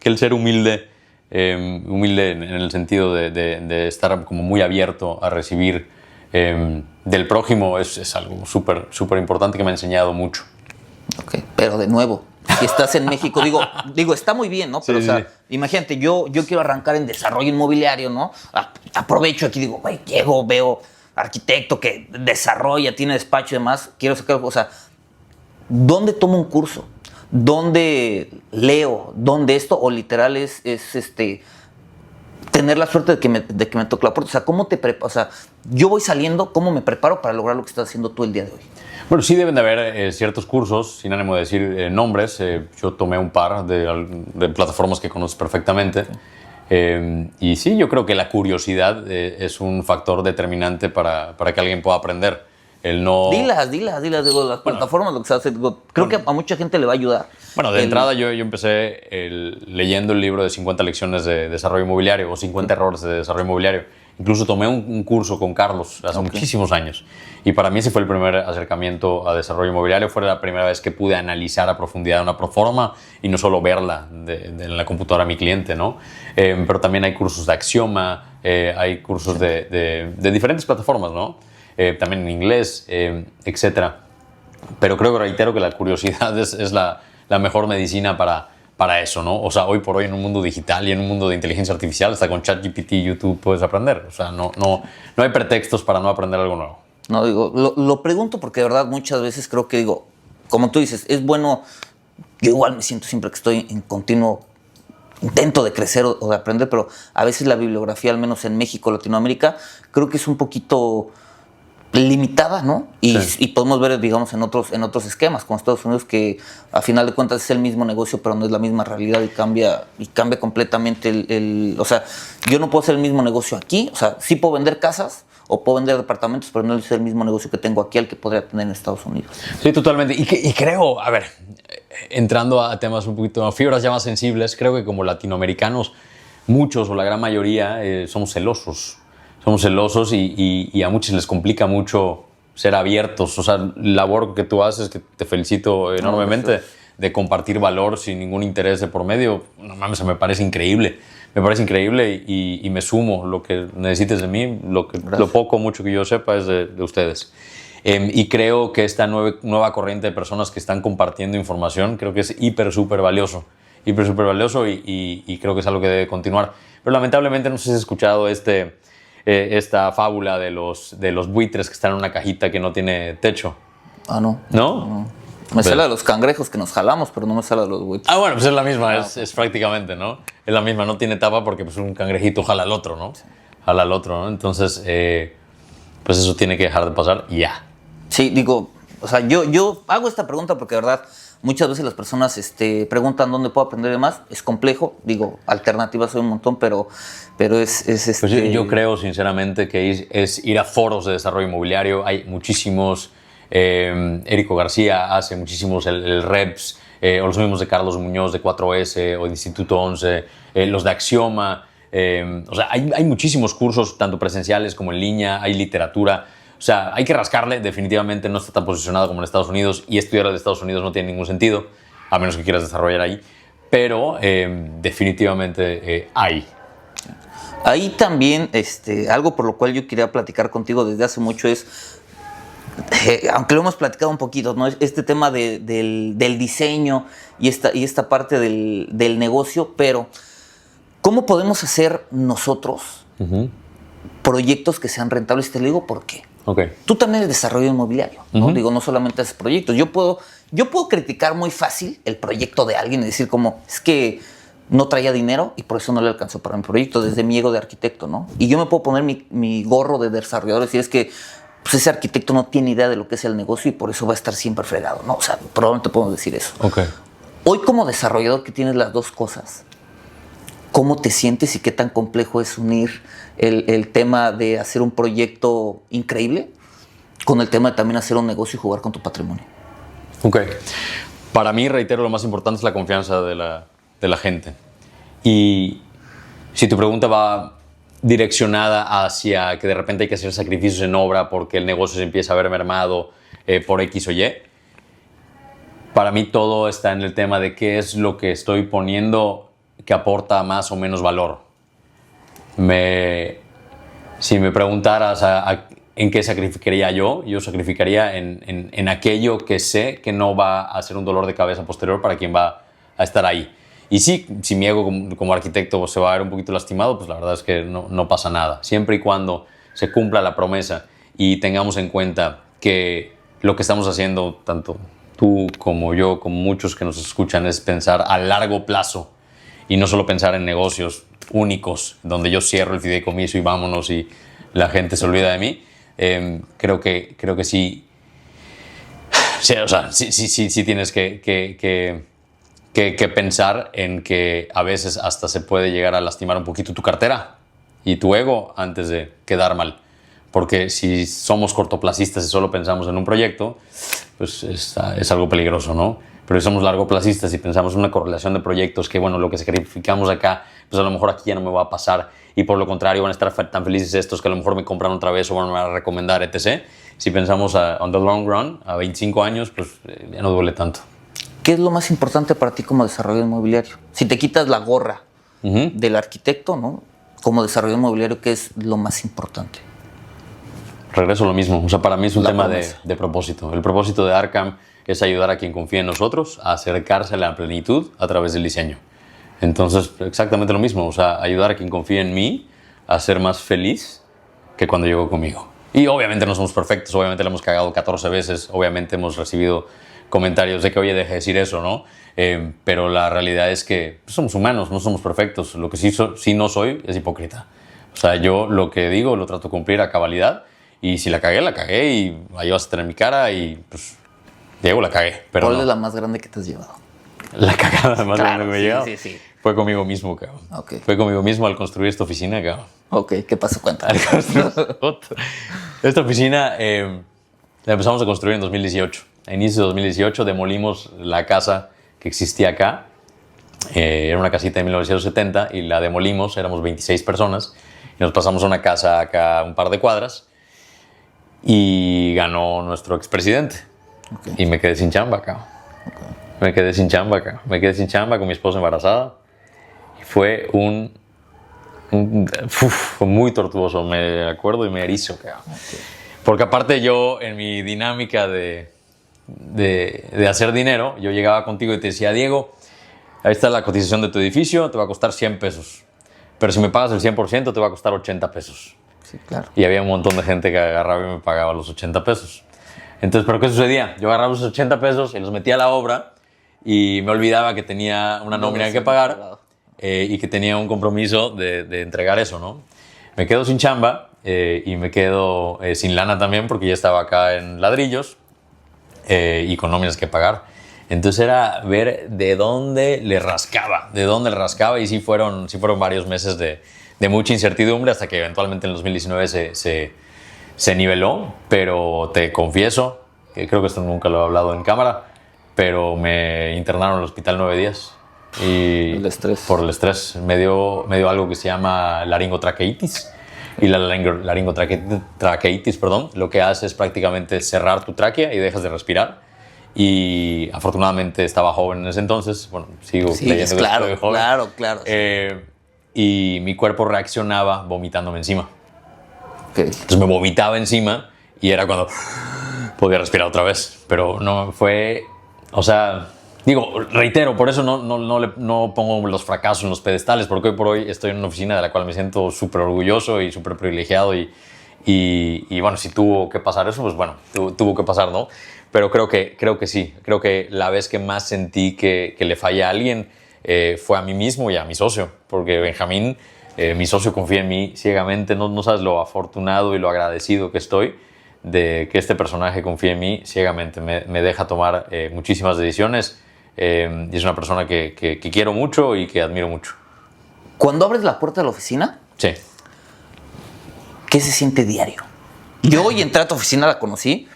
el ser humilde en el sentido de estar como muy abierto a recibir del prójimo es algo súper importante que me ha enseñado mucho. Ok, pero de nuevo, si estás en México, digo, está muy bien, ¿no? Pero, sí, o sea, sí. Imagínate, yo quiero arrancar en desarrollo inmobiliario, ¿no? Aprovecho aquí, digo, güey, llego, veo arquitecto que desarrolla, tiene despacho y demás, quiero sacar, o sea, ¿dónde tomo un curso? ¿Dónde leo? ¿Dónde esto? O literal es tener la suerte de que me toque la puerta. O sea, ¿cómo te preparas? O sea, yo voy saliendo, ¿cómo me preparo para lograr lo que estás haciendo tú el día de hoy? Bueno, sí deben de haber ciertos cursos, sin ánimo de decir nombres. Yo tomé un par de plataformas que conoces perfectamente. Sí. Y sí, yo creo que la curiosidad es un factor determinante para que alguien pueda aprender. El no... Dilas, digo, las plataformas, lo que se hace, creo que a mucha gente le va a ayudar. Bueno, de entrada yo empecé leyendo el libro de 50 lecciones de desarrollo inmobiliario o 50 errores de desarrollo inmobiliario. Incluso tomé un curso con Carlos hace muchísimos años. Y para mí ese fue el primer acercamiento a desarrollo inmobiliario. Fue la primera vez que pude analizar a profundidad una proforma y no solo verla en la computadora a mi cliente, ¿no? Pero también hay cursos de Axioma, hay cursos de diferentes plataformas, ¿no? También en inglés, etcétera. Pero creo que reitero que la curiosidad es la mejor medicina para eso, ¿no? O sea, hoy por hoy en un mundo digital y en un mundo de inteligencia artificial, hasta con ChatGPT y YouTube puedes aprender. O sea, no hay pretextos para no aprender algo nuevo. No, digo, lo pregunto porque de verdad muchas veces creo que, digo, como tú dices, es bueno, yo igual me siento siempre que estoy en continuo intento de crecer o de aprender, pero a veces la bibliografía, al menos en México, Latinoamérica, creo que es un poquito limitada, ¿no? Y, Sí. y podemos ver, digamos, en otros esquemas, como Estados Unidos, que a final de cuentas es el mismo negocio, pero no es la misma realidad y cambia completamente o sea, yo no puedo hacer el mismo negocio aquí, o sea, sí puedo vender casas o puedo vender departamentos, pero no es el mismo negocio que tengo aquí al que podría tener en Estados Unidos. Sí, totalmente. Y creo, a ver, entrando a temas un poquito, a fibras ya más sensibles, creo que como latinoamericanos, muchos o la gran mayoría somos celosos. Somos celosos y a muchos les complica mucho ser abiertos. O sea, la labor que tú haces, que te felicito enormemente, de compartir valor sin ningún interés de por medio, no mames, me parece increíble. Me parece increíble y me sumo. Lo que necesites de mí, lo poco o mucho que yo sepa es de ustedes. Y creo que esta nueva corriente de personas que están compartiendo información, creo que es súper valioso. Súper valioso y creo que es algo que debe continuar. Pero lamentablemente no sé si has escuchado esta fábula de los buitres que están en una cajita que no tiene techo. Ah, no. ¿No? No. Me sale de los cangrejos que nos jalamos, pero no me sale de los buitres. Ah, bueno, pues es la misma, es prácticamente, ¿no? Es la misma, no tiene tapa porque pues un cangrejito jala al otro, ¿no? Jala al otro, ¿no? Entonces, pues eso tiene que dejar de pasar ya. Sí, digo, o sea, yo hago esta pregunta porque de verdad muchas veces las personas preguntan dónde puedo aprender de más. Es complejo, digo, alternativas hay un montón, pero es Pues yo creo sinceramente que es ir a foros de desarrollo inmobiliario. Hay muchísimos. Érico García hace muchísimos el Reps, o los mismos de Carlos Muñoz de 4S o de Instituto 11, los de Axioma. O sea, hay muchísimos cursos, tanto presenciales como en línea, hay literatura. O sea, hay que rascarle, definitivamente no está tan posicionado como en Estados Unidos y estudiar en Estados Unidos no tiene ningún sentido, a menos que quieras desarrollar ahí. Pero definitivamente hay. Ahí también, algo por lo cual yo quería platicar contigo desde hace mucho es, aunque lo hemos platicado un poquito, ¿no? Este tema del diseño y esta parte del negocio, pero ¿cómo podemos hacer nosotros proyectos que sean rentables? Te lo digo por qué. Okay. Tú también eres desarrollo inmobiliario, ¿no? Digo, no solamente haces proyectos. Yo puedo criticar muy fácil el proyecto de alguien y decir como, es que no traía dinero y por eso no le alcanzó para mi proyecto, desde mi ego de arquitecto, ¿no? Y yo me puedo poner mi gorro de desarrollador y decir, es que pues ese arquitecto no tiene idea de lo que es el negocio y por eso va a estar siempre fregado, ¿no? O sea, probablemente podemos decir eso. Okay. Hoy como desarrollador que tienes las dos cosas, ¿cómo te sientes y qué tan complejo es unir el tema de hacer un proyecto increíble con el tema de también hacer un negocio y jugar con tu patrimonio? Ok. Para mí, reitero, lo más importante es la confianza de la gente. Y si tu pregunta va direccionada hacia que de repente hay que hacer sacrificios en obra porque el negocio se empieza a ver mermado por X o Y, para mí todo está en el tema de qué es lo que estoy poniendo que aporta más o menos valor. Si me preguntaras en qué sacrificaría yo sacrificaría en aquello que sé que no va a ser un dolor de cabeza posterior para quien va a estar ahí. Y sí, si mi ego como arquitecto se va a ver un poquito lastimado, pues la verdad es que no pasa nada. Siempre y cuando se cumpla la promesa y tengamos en cuenta que lo que estamos haciendo, tanto tú como yo, como muchos que nos escuchan, es pensar a largo plazo y no solo pensar en negocios únicos, donde yo cierro el fideicomiso y vámonos y la gente se olvida de mí. Creo que sí, o sea, sí tienes que pensar en que a veces hasta se puede llegar a lastimar un poquito tu cartera y tu ego antes de quedar mal. Porque si somos cortoplacistas y solo pensamos en un proyecto, pues es algo peligroso, ¿no? Pero si somos largoplacistas y pensamos en una correlación de proyectos que, bueno, lo que sacrificamos acá, pues a lo mejor aquí ya no me va a pasar y por lo contrario van a estar tan felices estos que a lo mejor me compran otra vez o van a recomendar, etc. Si pensamos on the long run, a 25 años, pues ya no duele tanto. ¿Qué es lo más importante para ti como desarrollador inmobiliario? Si te quitas la gorra del arquitecto, ¿no? Como desarrollador inmobiliario, ¿qué es lo más importante? Regreso a lo mismo. O sea, para mí es un tema de propósito. El propósito de Arkham es ayudar a quien confía en nosotros a acercarse a la plenitud a través del diseño. Entonces, exactamente lo mismo. O sea, ayudar a quien confía en mí a ser más feliz que cuando llegó conmigo. Y obviamente no somos perfectos. Obviamente le hemos cagado 14 veces. Obviamente hemos recibido comentarios de que, oye, deje de decir eso, ¿no? Pero la realidad es que somos humanos, no somos perfectos. Lo que sí no soy es hipócrita. O sea, yo lo que digo lo trato de cumplir a cabalidad Y si la cagué y ahí vas a tener mi cara y pues, Diego, la cagué. Pero ¿Cuál no. es la más grande que te has llevado? La cagada más grande que me he llevado Sí. fue conmigo mismo, cabrón. Ok. Fue conmigo mismo al construir esta oficina, cabrón. Ok, ¿qué pasó? Cuéntame. Esta oficina la empezamos a construir en 2018. A inicios de 2018 demolimos la casa que existía acá. Era una casita de 1970 y la demolimos, éramos 26 personas. Y nos pasamos a una casa acá un par de cuadras y ganó nuestro expresidente. Okay. Y me quedé sin chamba, cabrón. Okay. Me quedé sin chamba con mi esposa embarazada. Y fue fue muy tortuoso, me acuerdo y me erizo, cabrón. Okay. Porque aparte yo, en mi dinámica de hacer dinero, yo llegaba contigo y te decía, Diego, ahí está la cotización de tu edificio, te va a costar 100 pesos. Pero si me pagas el 100%, te va a costar 80 pesos. Sí, claro. Y había un montón de gente que agarraba y me pagaba los 80 pesos. Entonces, ¿pero qué sucedía? Yo agarraba los 80 pesos y los metía a la obra y me olvidaba que tenía una nómina que pagar y que tenía un compromiso de entregar eso, ¿no? Me quedo sin chamba y me quedo sin lana también porque ya estaba acá en ladrillos y con nóminas que pagar. Entonces era ver de dónde le rascaba y sí fueron varios meses de mucha incertidumbre hasta que eventualmente en el 2019 se niveló, pero te confieso, que creo que esto nunca lo he hablado en cámara, pero me internaron en el hospital 9 días. Y el estrés. Por el estrés. Me dio algo que se llama laringotraqueitis. Y la laringotraqueitis, perdón, lo que hace es prácticamente cerrar tu tráquea y dejas de respirar. Y afortunadamente estaba joven en ese entonces. Bueno, sigo leyendo que estoy joven. Claro. Y mi cuerpo reaccionaba vomitándome encima. Okay. Entonces me vomitaba encima y era cuando podía respirar otra vez. Pero no fue... O sea, digo, reitero, por eso no pongo los fracasos en los pedestales, porque hoy por hoy estoy en una oficina de la cual me siento súper orgulloso y súper privilegiado. Y bueno, si tuvo que pasar eso, pues bueno, tuvo que pasar, ¿no? Pero creo que sí. Creo que la vez que más sentí que le fallé a alguien fue a mí mismo y a mi socio. Porque Benjamín, mi socio, confía en mí ciegamente. No sabes lo afortunado y lo agradecido que estoy de que este personaje confíe en mí ciegamente. Me deja tomar muchísimas decisiones. Y es una persona que quiero mucho y que admiro mucho. Cuando abres la puerta de la oficina, Sí. ¿qué se siente diario? Yo hoy entré a tu oficina, la conocí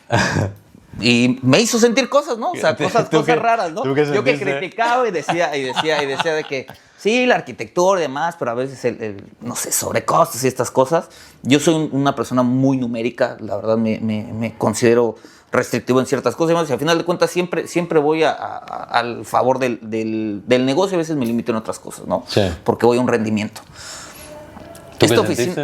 y me hizo sentir cosas, ¿no? O sea, cosas raras, ¿no? Yo que criticaba y decía de que sí, la arquitectura y demás, pero a veces no sé, sobrecostos y estas cosas. Yo soy una persona muy numérica, la verdad me considero restrictivo en ciertas cosas y al final de cuentas siempre voy al favor del negocio, a veces me limito en otras cosas, ¿no? Sí. Porque voy a un rendimiento.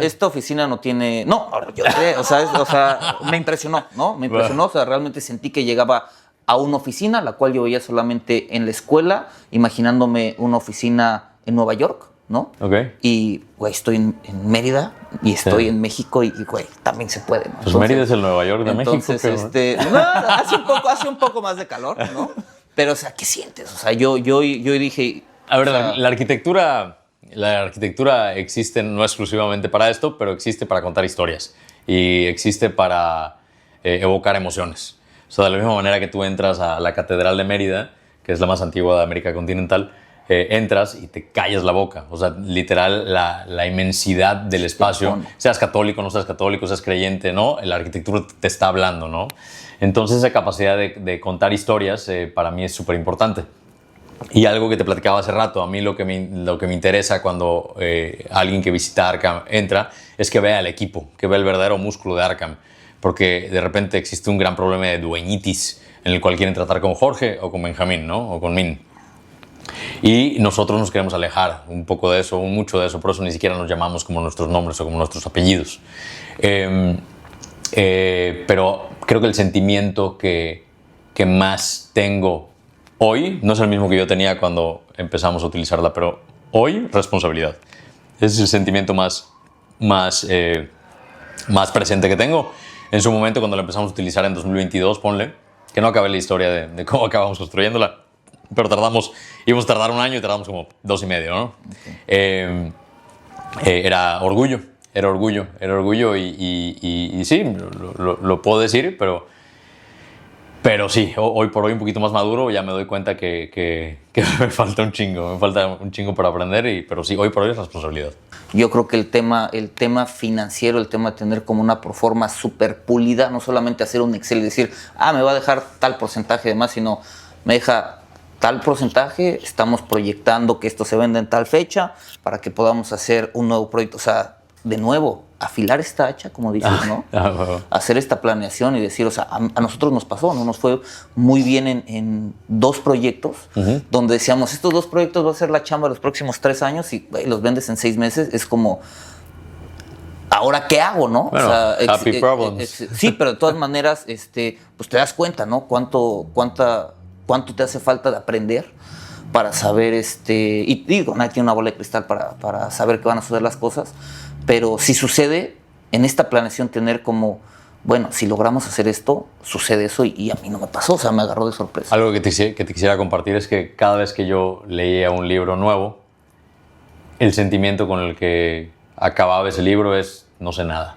Esta oficina no tiene... No, yo sé, o sea, me impresionó, ¿no? Me impresionó, o sea, realmente sentí que llegaba a una oficina, la cual yo veía solamente en la escuela, imaginándome una oficina en Nueva York, ¿no? Ok. Y, güey, estoy en Mérida y estoy en México y, güey, también se puede, ¿no? Pues Mérida es el Nueva York de México. Entonces, hace un poco más de calor, ¿no? Pero, o sea, ¿qué sientes? O sea, yo dije... A ver, o sea, la arquitectura existe no exclusivamente para esto, pero existe para contar historias y existe para evocar emociones. O sea, de la misma manera que tú entras a la Catedral de Mérida, que es la más antigua de América continental, entras y te callas la boca. O sea, literal, la inmensidad del espacio, seas católico, no seas católico, seas creyente, ¿no? La arquitectura te está hablando, ¿no? Entonces, esa capacidad de contar historias para mí es súper importante. Y algo que te platicaba hace rato, a mí lo que me interesa cuando alguien que visita Arkham entra es que vea el equipo, que vea el verdadero músculo de Arkham, porque de repente existe un gran problema de dueñitis en el cual quieren tratar con Jorge o con Benjamín, ¿no? O con Min. Y nosotros nos queremos alejar un poco de eso, mucho de eso, por eso ni siquiera nos llamamos como nuestros nombres o como nuestros apellidos. Pero creo que el sentimiento que más tengo hoy no es el mismo que yo tenía cuando empezamos a utilizarla, pero hoy, responsabilidad. Ese es el sentimiento más presente que tengo. En su momento, cuando la empezamos a utilizar en 2022, ponle, que no acabé la historia de cómo acabamos construyéndola, pero íbamos a tardar un año y tardamos como 2 y medio, ¿no? Okay. Era orgullo era orgullo y sí, lo puedo decir, pero sí, hoy por hoy un poquito más maduro, ya me doy cuenta que me falta un chingo para aprender, pero sí, hoy por hoy es responsabilidad. Yo creo que el tema financiero, el tema de tener como una proforma súper pulida, no solamente hacer un Excel y decir, me va a dejar tal porcentaje de más, sino me deja tal porcentaje, estamos proyectando que esto se venda en tal fecha para que podamos hacer un nuevo proyecto. O sea, de nuevo, afilar esta hacha, como dices, ¿no? Bueno. Hacer esta planeación y decir, o sea, a nosotros nos pasó, ¿no? Nos fue muy bien en 2 proyectos, donde decíamos, estos 2 proyectos va a ser la chamba los próximos 3 años y los vendes en 6 meses. Es como, ¿ahora qué hago, no? Bueno, o sea, happy problems. Sí, pero de todas maneras, pues te das cuenta, ¿no? Cuánto te hace falta de aprender para saber, y digo, nadie tiene una bola de cristal para saber que van a suceder las cosas, pero si sucede, en esta planeación tener como, bueno, si logramos hacer esto, sucede eso y a mí no me pasó, o sea, me agarró de sorpresa. Algo que te quisiera compartir es que cada vez que yo leía un libro nuevo, el sentimiento con el que acababa ese libro es, no sé nada.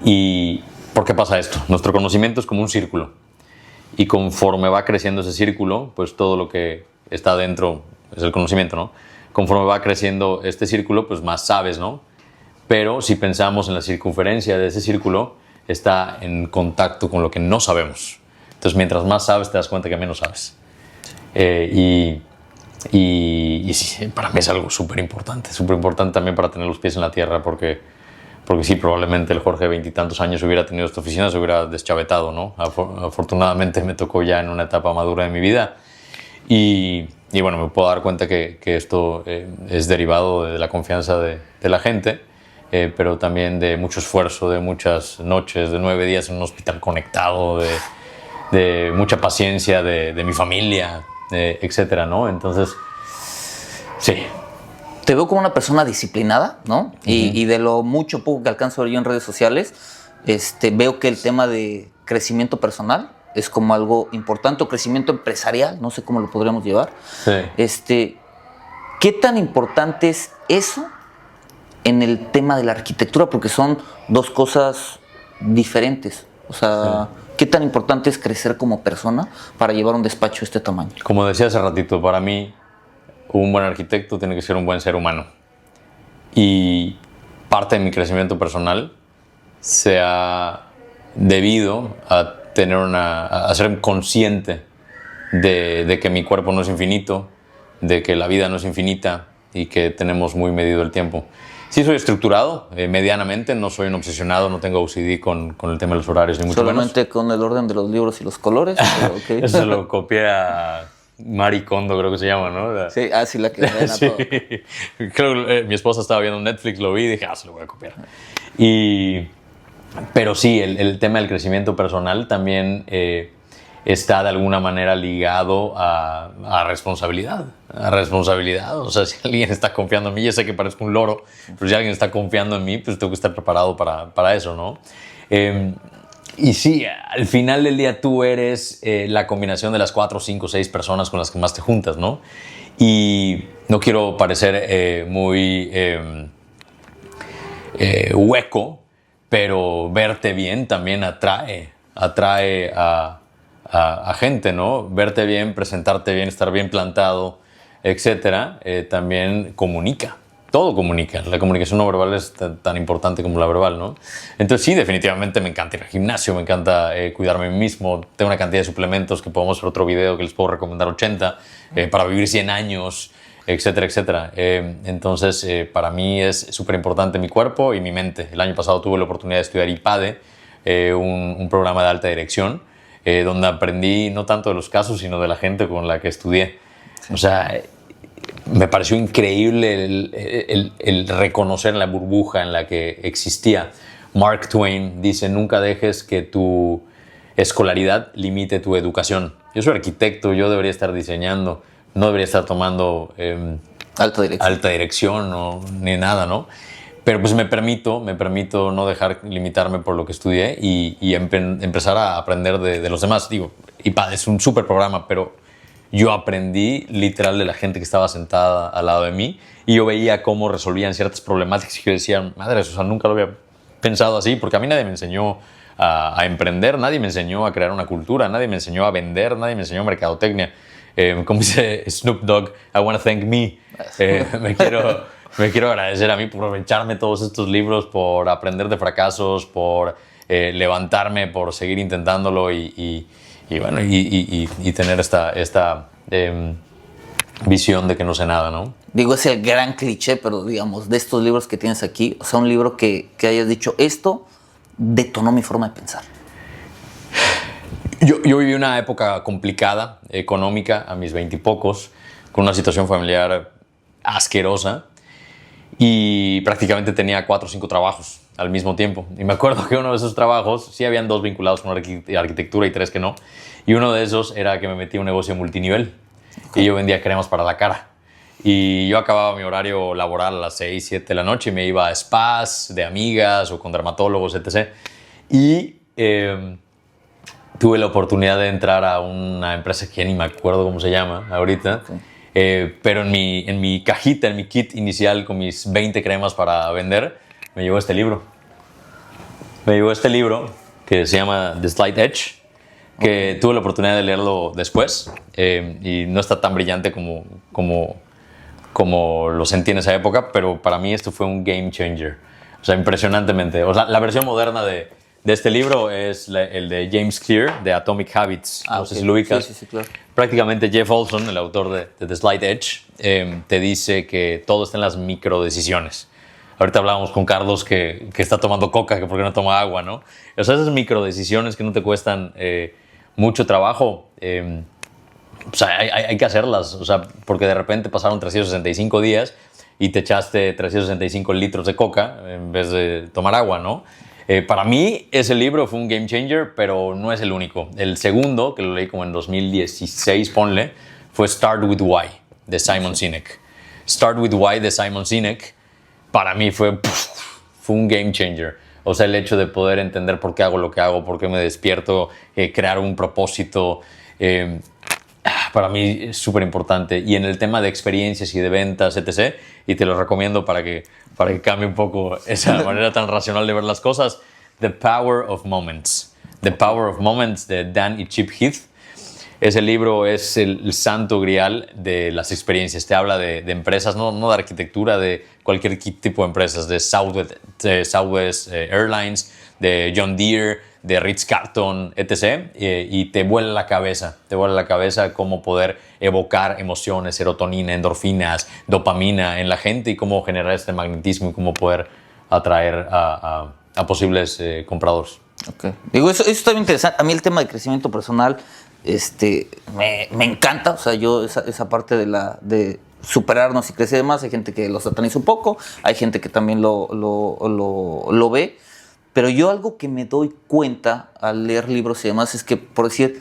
¿Y por qué pasa esto? Nuestro conocimiento es como un círculo. Y conforme va creciendo ese círculo, pues todo lo que está dentro es el conocimiento, ¿no? Conforme va creciendo este círculo, pues más sabes, ¿no? Pero si pensamos en la circunferencia de ese círculo, está en contacto con lo que no sabemos. Entonces, mientras más sabes, te das cuenta que menos sabes. Y sí, para mí es algo súper importante también para tener los pies en la tierra, porque sí, probablemente el Jorge de 20 y tantos años hubiera tenido esta oficina, se hubiera deschavetado, ¿no? Afortunadamente me tocó ya en una etapa madura de mi vida y bueno, me puedo dar cuenta que esto es derivado de la confianza de la gente, pero también de mucho esfuerzo, de muchas noches, de 9 días en un hospital conectado, de mucha paciencia de mi familia, etcétera, ¿no? Entonces, sí. Te veo como una persona disciplinada, ¿no? Y de lo mucho poco que alcanzo a ver yo en redes sociales, veo que el tema de crecimiento personal es como algo importante, o crecimiento empresarial, no sé cómo lo podríamos llevar. Sí. ¿Qué tan importante es eso en el tema de la arquitectura? Porque son 2 cosas diferentes. O sea, sí. ¿Qué tan importante es crecer como persona para llevar un despacho de este tamaño? Como decía hace ratito, para mí un buen arquitecto tiene que ser un buen ser humano. Y parte de mi crecimiento personal se ha debido a ser consciente de que mi cuerpo no es infinito, de que la vida no es infinita y que tenemos muy medido el tiempo. Sí soy estructurado, medianamente, no soy un obsesionado, no tengo OCD con el tema de los horarios, ni mucho menos. ¿Solamente con el orden de los libros y los colores? Okay. Eso lo copié a Marie Kondo, creo que se llama, ¿no? Sí, sí, la que ordena sí. todo. Creo que mi esposa estaba viendo Netflix, lo vi y dije, se lo voy a copiar. Pero sí, el tema del crecimiento personal también está de alguna manera ligado a responsabilidad. O sea, si alguien está confiando en mí, ya sé que parezco un loro, pero si alguien está confiando en mí, pues tengo que estar preparado para eso, ¿no? Y sí, al final del día tú eres la combinación de las 4, 5, 6 personas con las que más te juntas, ¿no? Y no quiero parecer muy hueco, pero verte bien también atrae a gente, ¿no? Verte bien, presentarte bien, estar bien plantado, etcétera, también comunica. Todo comunica. La comunicación no verbal es tan importante como la verbal, ¿no? Entonces sí, definitivamente me encanta ir al gimnasio, me encanta cuidarme a mí mismo. Tengo una cantidad de suplementos que podemos hacer otro video que les puedo recomendar 80 para vivir 100 años, etcétera, etcétera. Entonces, para mí es súper importante mi cuerpo y mi mente. El año pasado tuve la oportunidad de estudiar IPADE, un programa de alta dirección, donde aprendí no tanto de los casos, sino de la gente con la que estudié. Sí. O sea, me pareció increíble el reconocer la burbuja en la que existía. Mark Twain dice, nunca dejes que tu escolaridad limite tu educación. Yo soy arquitecto, yo debería estar diseñando, no debería estar tomando alta dirección ni nada, ¿no? Pero pues me permito no dejar limitarme por lo que estudié y empezar a aprender de los demás. Digo, IPAD es un súper programa, pero yo aprendí literal de la gente que estaba sentada al lado de mí y yo veía cómo resolvían ciertas problemáticas y yo decía, madre, o sea, nunca lo había pensado así, porque a mí nadie me enseñó a emprender, nadie me enseñó a crear una cultura, nadie me enseñó a vender, nadie me enseñó mercadotecnia. Como dice Snoop Dogg, I want to thank me. Me quiero agradecer a mí por echarme todos estos libros, por aprender de fracasos, por levantarme, por seguir intentándolo y tener esta visión de que no sé nada, ¿no? Digo, es el gran cliché, pero digamos, de estos libros que tienes aquí, o sea, un libro que hayas dicho, esto detonó mi forma de pensar. Yo viví una época complicada, económica, a mis 20 y pocos, con una situación familiar asquerosa y prácticamente tenía 4 o 5 trabajos al mismo tiempo. Y me acuerdo que uno de esos trabajos, sí habían 2 vinculados con arquitectura y 3 que no. Y uno de esos era que me metí a un negocio multinivel. Okay. Y yo vendía cremas para la cara. Y yo acababa mi horario laboral a las 6, 7 de la noche y me iba a spas de amigas o con dermatólogos, etc. Y tuve la oportunidad de entrar a una empresa que ya ni me acuerdo cómo se llama ahorita. Okay. Pero en mi cajita, en mi kit inicial con mis 20 cremas para vender, me llegó este libro. Me llegó este libro que se llama The Slight Edge, que tuve la oportunidad de leerlo después y no está tan brillante como lo sentí en esa época, pero para mí esto fue un game changer. O sea, impresionantemente. O sea, la versión moderna de este libro es el de James Clear, de Atomic Habits. No sé si lo ubicas. Sí, claro. Prácticamente Jeff Olson, el autor de The Slight Edge, te dice que todo está en las microdecisiones. Ahorita hablábamos con Carlos que está tomando coca, que por qué no toma agua, ¿no? O sea, esas microdecisiones que no te cuestan mucho trabajo, o sea, hay que hacerlas. O sea, porque de repente pasaron 365 días y te echaste 365 litros de coca en vez de tomar agua, ¿no? Para mí ese libro fue un game changer, pero no es el único. El segundo, que lo leí como en 2016, ponle, fue Start With Why, de Simon Sinek. Start With Why, de Simon Sinek, para mí fue un game changer. O sea, el hecho de poder entender por qué hago lo que hago, por qué me despierto, crear un propósito, para mí es súper importante. Y en el tema de experiencias y de ventas, etc., y te lo recomiendo para que cambie un poco esa manera tan racional de ver las cosas, The Power of Moments. The Power of Moments, de Dan y Chip Heath. Ese libro es el santo grial de las experiencias. Te habla de empresas, no de arquitectura, de cualquier tipo de empresas, de Southwest Airlines, de John Deere, de Ritz-Carlton, etc. Y te vuela la cabeza cómo poder evocar emociones, serotonina, endorfinas, dopamina en la gente y cómo generar este magnetismo y cómo poder atraer a posibles compradores. Okay. Digo, eso está bien interesante. A mí el tema de crecimiento personal me encanta. O sea, yo esa parte de superarnos y crecer más, hay gente que lo sataniza un poco, hay gente que también lo ve. Pero yo algo que me doy cuenta al leer libros y demás es que, por decir,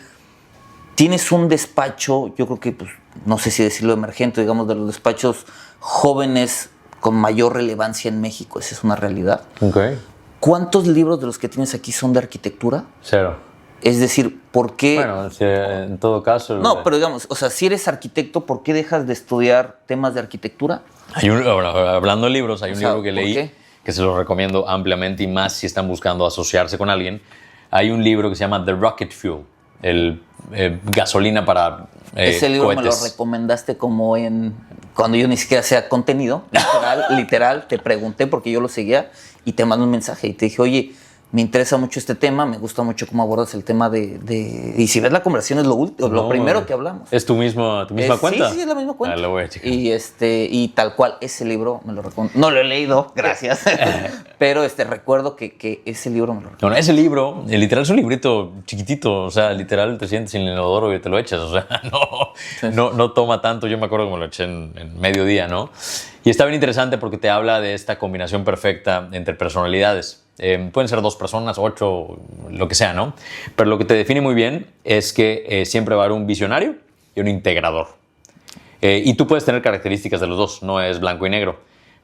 tienes un despacho, yo creo que, pues, no sé si decirlo emergente, digamos, de los despachos jóvenes con mayor relevancia en México. Esa es una realidad. Okay. ¿Cuántos libros de los que tienes aquí son de arquitectura? 0. Es decir, ¿por qué? Bueno, en todo caso... No, pero digamos, o sea, si eres arquitecto, ¿por qué dejas de estudiar temas de arquitectura? Hablando de libros, hay un libro que leí... ¿Por qué? Que se lo recomiendo ampliamente y más si están buscando asociarse con alguien. Hay un libro que se llama The Rocket Fuel, gasolina para ese libro cohetes. Me lo recomendaste como cuando yo ni siquiera hacía contenido, literal, te pregunté porque yo lo seguía y te mandé un mensaje y te dije, oye, me interesa mucho este tema, me gusta mucho cómo abordas el tema y si ves la conversación es lo primero que hablamos. ¿Es tu misma cuenta? Sí, es la misma cuenta. Lo voy a checar. Y tal cual, ese libro me lo recomiendo. No lo he leído, gracias. Pero recuerdo que ese libro me lo recomiendo. No, ese libro, literal, es un librito chiquitito. O sea, literal, te sientes en el inodoro y te lo echas. O sea, no toma tanto. Yo me acuerdo que me lo eché en mediodía, ¿no? Y está bien interesante porque te habla de esta combinación perfecta entre personalidades. Pueden ser 2 personas, 8, lo que sea, ¿no? Pero lo que te define muy bien es que siempre va a haber un visionario y un integrador. Y tú puedes tener características de los dos, no es blanco y negro,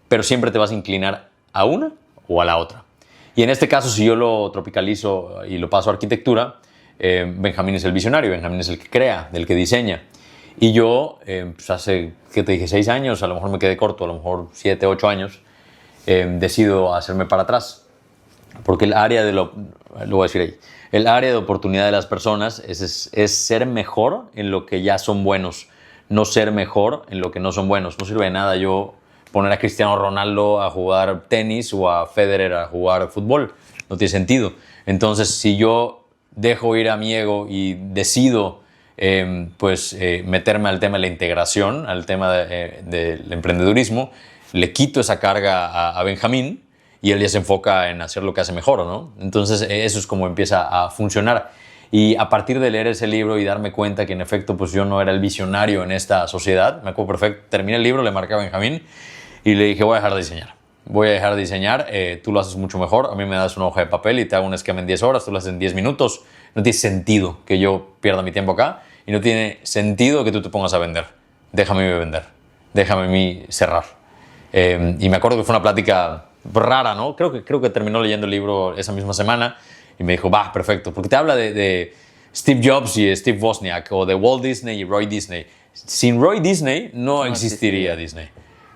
pero siempre te vas a inclinar a una o a la otra. Y en este caso, si yo lo tropicalizo y lo paso a arquitectura, Benjamín es el visionario, Benjamín es el que crea, el que diseña. Y yo, pues hace, ¿qué te dije? 6 años, a lo mejor me quedé corto, a lo mejor 7, 8 años, decido hacerme para atrás. Porque el área de lo voy a decir ahí, el área de oportunidad de las personas es ser mejor en lo que ya son buenos, no ser mejor en lo que no son buenos. No sirve de nada yo poner a Cristiano Ronaldo a jugar tenis o a Federer a jugar fútbol. No tiene sentido. Entonces, si yo dejo ir a mi ego y decido meterme al tema de la integración, al tema del emprendedurismo, le quito esa carga a Benjamín y él ya se enfoca en hacer lo que hace mejor, ¿no? Entonces, eso es como empieza a funcionar. Y a partir de leer ese libro y darme cuenta que en efecto pues yo no era el visionario en esta sociedad, me acuerdo perfecto, terminé el libro, le marqué a Benjamín y le dije, voy a dejar de diseñar. Voy a dejar de diseñar, tú lo haces mucho mejor, a mí me das una hoja de papel y te hago un esquema en 10 horas, tú lo haces en 10 minutos. No tiene sentido que yo pierda mi tiempo acá y no tiene sentido que tú te pongas a vender. Déjame vender, déjame a mí cerrar. Y me acuerdo que fue una plática rara, ¿no? Creo que terminó leyendo el libro esa misma semana y me dijo, va, perfecto, porque te habla de Steve Jobs y Steve Wozniak o de Walt Disney y Roy Disney. Sin Roy Disney no existiría Disney.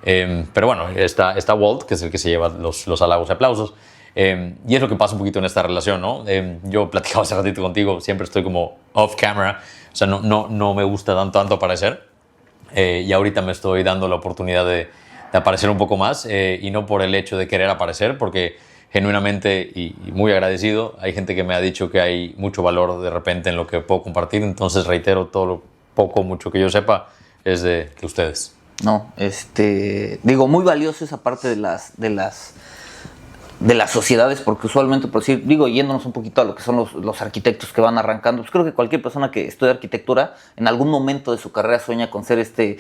Pero bueno, está Walt, que es el que se lleva los halagos y aplausos. Y es lo que pasa un poquito en esta relación, ¿no? Yo platicaba hace ratito contigo, siempre estoy como off camera, o sea, no me gusta tanto aparecer. Y ahorita me estoy dando la oportunidad de aparecer un poco más y no por el hecho de querer aparecer, porque genuinamente y muy agradecido, hay gente que me ha dicho que hay mucho valor de repente en lo que puedo compartir, entonces reitero, todo lo poco, mucho que yo sepa es de ustedes. No, digo, muy valioso esa parte de las sociedades, porque usualmente, por decir, digo, yéndonos un poquito a lo que son los arquitectos que van arrancando, pues creo que cualquier persona que estudia arquitectura, en algún momento de su carrera sueña con ser este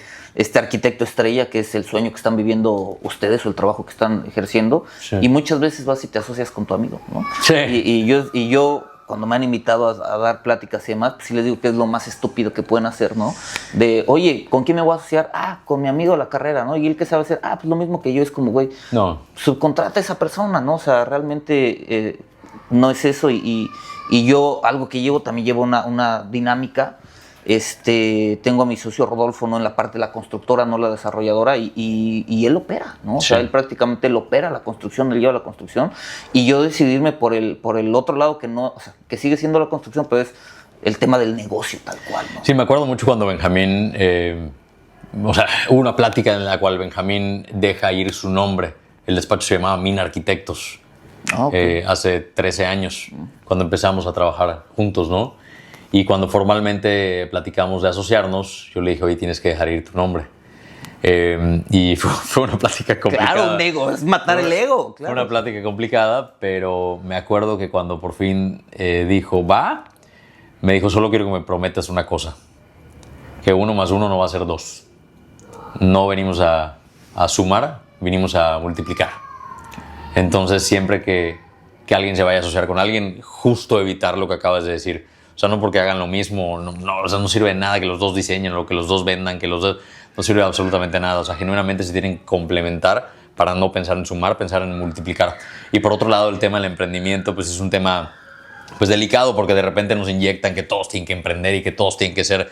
arquitecto estrella, que es el sueño que están viviendo ustedes o el trabajo que están ejerciendo, sí. Y muchas veces vas y te asocias con tu amigo, ¿no? Sí. Y yo cuando me han invitado a dar pláticas y demás, pues sí les digo que es lo más estúpido que pueden hacer, ¿no? De, oye, ¿con quién me voy a asociar? Ah, con mi amigo de la carrera, ¿no? Y él, ¿qué sabe hacer? Ah, pues lo mismo que yo. Es como, güey, no, subcontrata a esa persona, ¿no? O sea, realmente no es eso. Y yo, algo que también llevo una dinámica. Tengo a mi socio Rodolfo, ¿no? En la parte de la constructora, no la desarrolladora, y él opera, ¿no? O sea, él prácticamente lo opera la construcción, él lleva la construcción, y yo decidirme por el otro lado, que no, o sea, que sigue siendo la construcción, pero es el tema del negocio tal cual, ¿no? Sí, me acuerdo mucho cuando Benjamín, hubo una plática en la cual Benjamín deja ir su nombre. El despacho se llamaba Mina Arquitectos. Okay. Hace 13 años, cuando empezamos a trabajar juntos, ¿no? Y cuando formalmente platicamos de asociarnos, yo le dije, oye, tienes que dejar ir tu nombre. Y fue una plática complicada. Claro, un ego, es matar el ego. Claro. Fue una plática complicada, pero me acuerdo que cuando por fin dijo, va, me dijo, solo quiero que me prometas una cosa, que 1 más 1 no va a ser 2. No venimos a sumar, vinimos a multiplicar. Entonces, siempre que alguien se vaya a asociar con alguien, justo evitar lo que acabas de decir. O sea, no porque hagan lo mismo, o sea, no sirve de nada que los dos diseñen o que los dos vendan, que los dos, no sirve absolutamente nada. O sea, genuinamente se tienen que complementar para no pensar en sumar, pensar en multiplicar. Y por otro lado, el tema del emprendimiento, pues es un tema pues delicado, porque de repente nos inyectan que todos tienen que emprender y que todos tienen que ser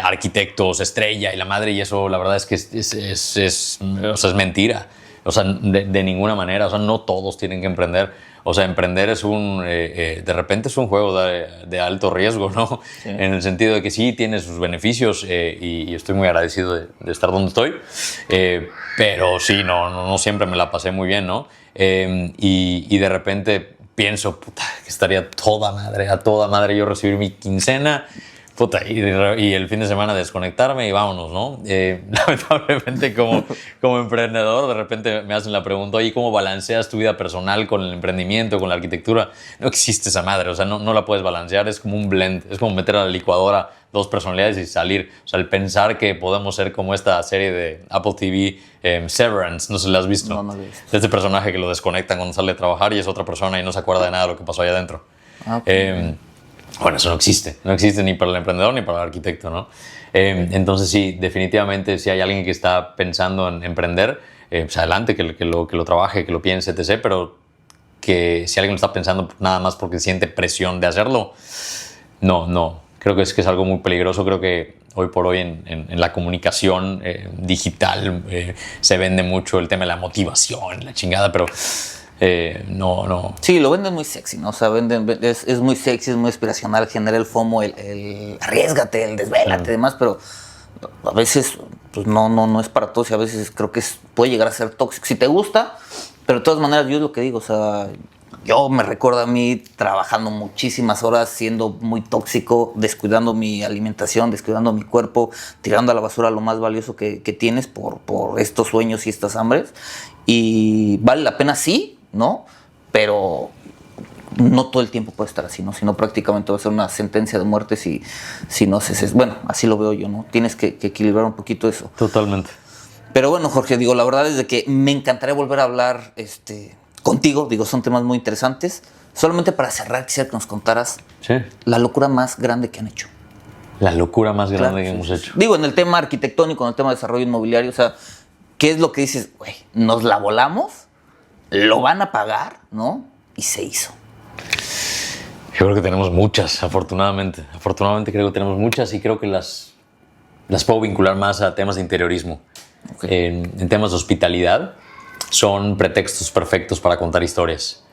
arquitectos, estrella y la madre, y eso la verdad es que es mentira. O sea, de ninguna manera, o sea, no todos tienen que emprender. O sea, emprender es de repente es un juego de alto riesgo, ¿no? Sí. En el sentido de que sí tiene sus beneficios y estoy muy agradecido de estar donde estoy. Pero sí, no siempre me la pasé muy bien, ¿no? Y de repente pienso, puta, que estaría a toda madre yo recibir mi quincena, puta, y el fin de semana desconectarme y vámonos, ¿no? Lamentablemente como emprendedor de repente me hacen la pregunta, oye, ¿cómo balanceas tu vida personal con el emprendimiento, con la arquitectura? No existe esa madre, o sea, no la puedes balancear, es como un blend, es como meter a la licuadora 2 personalidades y salir. O sea, el pensar que podemos ser como esta serie de Apple TV, Severance, no sé si la has visto. No lo he visto. Este personaje que lo desconectan cuando sale a trabajar y es otra persona y no se acuerda de nada de lo que pasó allá adentro. Okay. Bueno, eso no existe ni para el emprendedor ni para el arquitecto, ¿no? Entonces sí, definitivamente si hay alguien que está pensando en emprender, pues adelante, que lo trabaje, que lo piense, etc. Pero que si alguien lo está pensando nada más porque siente presión de hacerlo, no. Creo que es algo muy peligroso. Creo que hoy por hoy en la comunicación digital se vende mucho el tema de la motivación, la chingada, pero no. Sí, lo venden muy sexy, ¿no? O sea, es muy sexy, es muy inspiracional, genera el FOMO, el arriésgate, el desvélate y demás, pero a veces pues no es para todos y a veces creo que puede llegar a ser tóxico. Si te gusta, pero de todas maneras yo es lo que digo, o sea, yo me recuerdo a mí trabajando muchísimas horas, siendo muy tóxico, descuidando mi alimentación, descuidando mi cuerpo, tirando a la basura lo más valioso que tienes por estos sueños y estas hambres. Y vale la pena, sí, ¿no? Pero no todo el tiempo puede estar así, ¿no? Si no, prácticamente va a ser una sentencia de muerte si no ceses. Bueno, así lo veo yo, ¿no? Tienes que equilibrar un poquito eso. Totalmente. Pero bueno, Jorge, digo, la verdad es de que me encantaría volver a hablar contigo. Digo, son temas muy interesantes. Solamente para cerrar, quisiera que nos contaras la locura más grande que han hecho. La locura más grande que hemos hecho. Digo, en el tema arquitectónico, en el tema de desarrollo inmobiliario, o sea, ¿qué es lo que dices? Güey, nos la volamos, lo van a pagar, ¿no? Y se hizo. Yo creo que tenemos muchas, afortunadamente. Afortunadamente creo que tenemos muchas y creo que las puedo vincular más a temas de interiorismo. Okay. En temas de hospitalidad son pretextos perfectos para contar historias.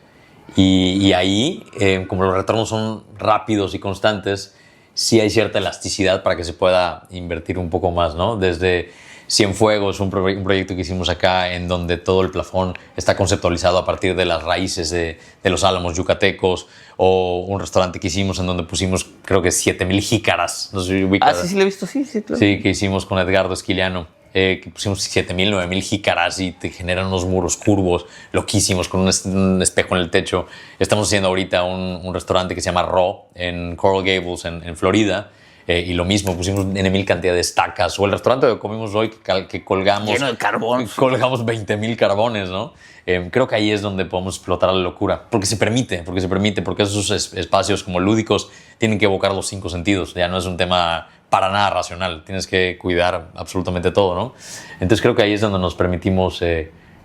Y ahí, como los retornos son rápidos y constantes, sí hay cierta elasticidad para que se pueda invertir un poco más, ¿no? Desde Cienfuegos, un proyecto que hicimos acá en donde todo el plafón está conceptualizado a partir de las raíces de los álamos yucatecos, o un restaurante que hicimos en donde pusimos creo que 7,000 jícaras. No sé si ubicas. Sí, lo he visto, sí, claro. Sí, que hicimos con Edgardo Esquiliano. Que pusimos 7,000, 9,000 jícaras y te generan unos muros curvos, loquísimos, con un espejo en el techo. Estamos haciendo ahorita un restaurante que se llama Raw en Coral Gables, en Florida. Y lo mismo, pusimos N,000 cantidad de estacas. O el restaurante que comimos hoy, que colgamos... Lleno de carbón. Colgamos 20,000 carbones, ¿no? Creo que ahí es donde podemos explotar la locura. Porque se permite, porque esos espacios como lúdicos tienen que evocar los 5 sentidos. Ya no es un tema para nada racional. Tienes que cuidar absolutamente todo, ¿no? Entonces creo que ahí es donde nos permitimos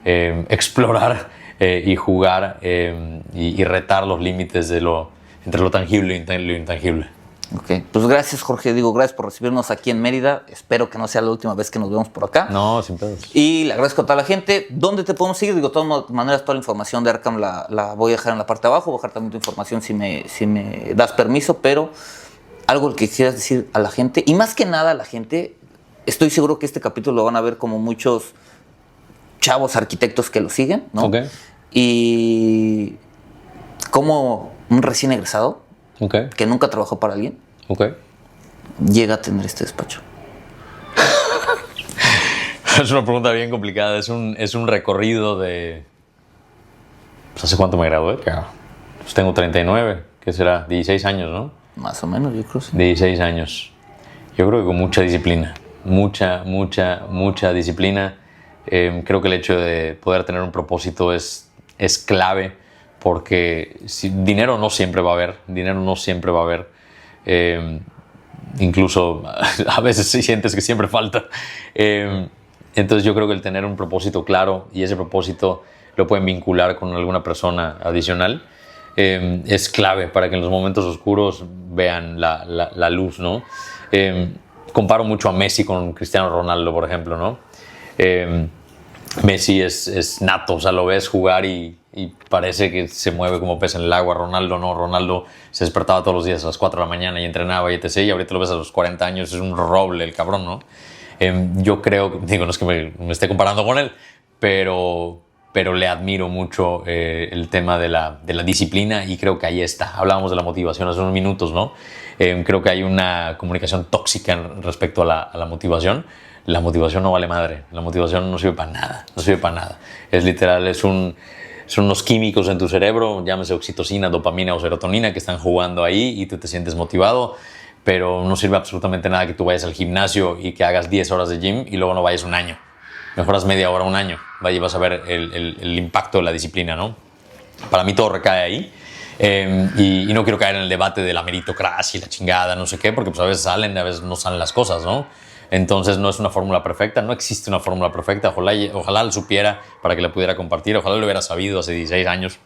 explorar y jugar y retar los límites entre lo tangible y lo intangible. Ok, pues gracias, Jorge. Digo, gracias por recibirnos aquí en Mérida. Espero que no sea la última vez que nos vemos por acá. No, sin pedos. Y le agradezco a toda la gente. ¿Dónde te podemos seguir? Digo, de todas maneras, toda la información de Arkham la voy a dejar en la parte de abajo. Voy a dejar también tu información si me das permiso, pero algo que quisieras decir a la gente. Y más que nada a la gente, estoy seguro que este capítulo lo van a ver como muchos chavos arquitectos que lo siguen, ¿no? Ok. Y como un recién egresado, que nunca trabajó para alguien, llega a tener este despacho. Es una pregunta bien complicada. Es un recorrido de... Pues, ¿hace cuánto me gradué? Pues tengo 39, ¿qué será? 16 años, ¿no? Más o menos, yo creo. Sí. 16 años. Yo creo que con mucha disciplina. Mucha disciplina. Creo que el hecho de poder tener un propósito es clave. Porque dinero no siempre va a haber. Incluso a veces sientes que siempre falta. Entonces yo creo que el tener un propósito claro y ese propósito lo pueden vincular con alguna persona adicional es clave para que en los momentos oscuros vean la luz, ¿no? Comparo mucho a Messi con Cristiano Ronaldo, por ejemplo, ¿no? Messi es nato, o sea, lo ves jugar y parece que se mueve como pez en el agua. Ronaldo no, Ronaldo se despertaba todos los días a las 4 de la mañana y entrenaba y etc. Y ahorita lo ves a los 40 años, es un roble el cabrón, ¿no? Yo creo, digo, no es que me esté comparando con él, pero le admiro mucho el tema de la disciplina y creo que ahí está. Hablábamos de la motivación hace unos minutos, ¿no? Creo que hay una comunicación tóxica respecto a la motivación. La motivación no vale madre, la motivación no sirve para nada, es literal, son unos químicos en tu cerebro, llámese oxitocina, dopamina o serotonina, que están jugando ahí y tú te sientes motivado, pero no sirve absolutamente nada que tú vayas al gimnasio y que hagas 10 horas de gym y luego no vayas un año, mejoras media hora, un año, y vas a ver el impacto de la disciplina, ¿no? Para mí todo recae ahí. Y no quiero caer en el debate de la meritocracia y la chingada, no sé qué, porque pues a veces salen, a veces no salen las cosas, ¿no? Entonces no es una fórmula perfecta, no existe una fórmula perfecta. Ojalá lo supiera para que la pudiera compartir, ojalá lo hubiera sabido hace 16 años,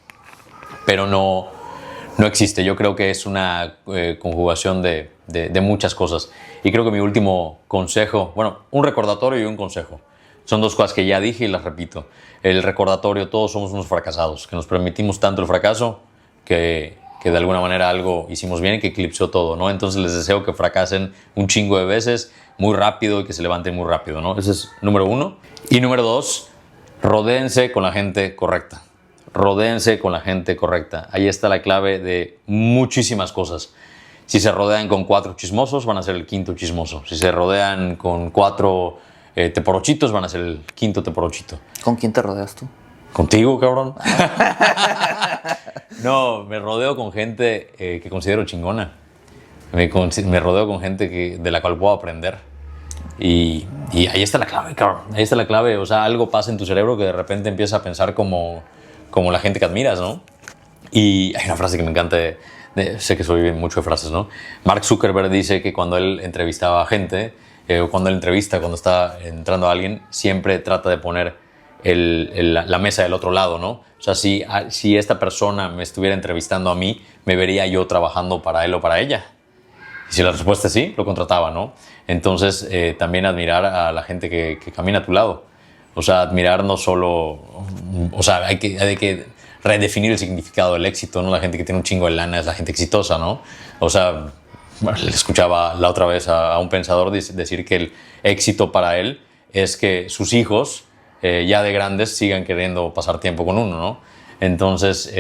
pero no existe. Yo creo que es una conjugación de de muchas cosas. Y creo que mi último consejo, bueno, un recordatorio y un consejo. Son dos cosas que ya dije y las repito. El recordatorio, todos somos unos fracasados, que nos permitimos tanto el fracaso que de alguna manera algo hicimos bien y que eclipsó todo, ¿no? Entonces les deseo que fracasen un chingo de veces, muy rápido, y que se levanten muy rápido, ¿no? Ese es número 1. Y número 2, rodéense con la gente correcta. Rodéense con la gente correcta. Ahí está la clave de muchísimas cosas. Si se rodean con 4 chismosos, van a ser el 5º chismoso. Si se rodean con 4 teporochitos, van a ser el 5º teporochito. ¿Con quién te rodeas tú? ¿Contigo, cabrón? No, me rodeo con gente que considero chingona. Me rodeo con gente de la cual puedo aprender. Y ahí está la clave, cabrón. Ahí está la clave. O sea, algo pasa en tu cerebro que de repente empieza a pensar como la gente que admiras, ¿no? Y hay una frase que me encanta, sé que soy mucho de frases, ¿no? Mark Zuckerberg dice que cuando él entrevistaba a gente, o cuando él entrevista, cuando está entrando a alguien, siempre trata de poner la mesa del otro lado, ¿no? O sea, si esta persona me estuviera entrevistando a mí, me vería yo trabajando para él o para ella. Y si la respuesta es sí, lo contrataba, ¿no? Entonces, también admirar a la gente que camina a tu lado. O sea, admirar no solo... O sea, hay que redefinir el significado del éxito, ¿no? La gente que tiene un chingo de lana es la gente exitosa, ¿no? O sea, le escuchaba la otra vez a un pensador decir que el éxito para él es que sus hijos... ya de grandes sigan queriendo pasar tiempo con uno, ¿no? Entonces,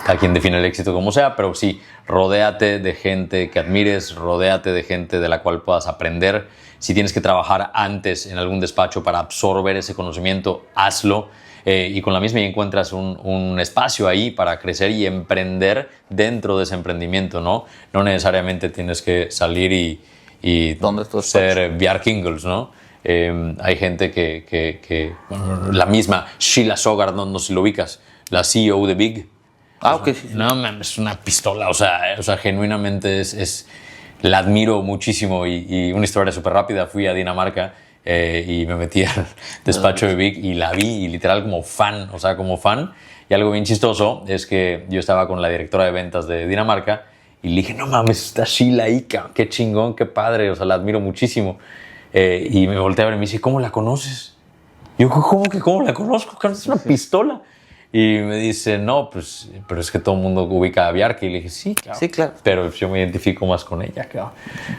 a quien define el éxito como sea, pero sí, rodéate de gente que admires, rodéate de gente de la cual puedas aprender. Si tienes que trabajar antes en algún despacho para absorber ese conocimiento, hazlo. Y con la misma encuentras un espacio ahí para crecer y emprender dentro de ese emprendimiento, ¿no? No necesariamente tienes que salir y ¿Dónde es tu ser Bjarke Ingels, ¿no? Hay gente bueno, la misma Sheila Sogard, no sé si lo ubicas, la CEO de Big. Ok, sí. No, man, es una pistola, o sea genuinamente la admiro muchísimo y una historia súper rápida, fui a Dinamarca y me metí al despacho de Big y la vi y literal como fan, y algo bien chistoso es que yo estaba con la directora de ventas de Dinamarca y le dije, no mames, está Sheila ahí, qué chingón, qué padre, o sea, la admiro muchísimo. Y me volteé a ver y me dice, ¿cómo la conoces? Yo, ¿cómo la conozco? Es una pistola. Y me dice, no, pues, pero es que todo el mundo ubica a Bjarke. Y le dije, sí, claro. Sí, claro. Pero yo me identifico más con ella, claro.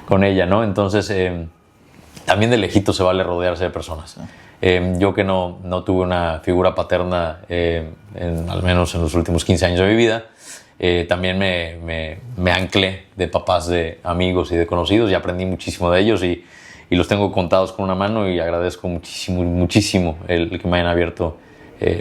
Con ella, ¿no? Entonces, también de lejito se vale rodearse de personas. Yo que no tuve una figura paterna, al menos en los últimos 15 años de mi vida, también me anclé de papás de amigos y de conocidos y aprendí muchísimo de ellos y los tengo contados con una mano y agradezco muchísimo el que me hayan abierto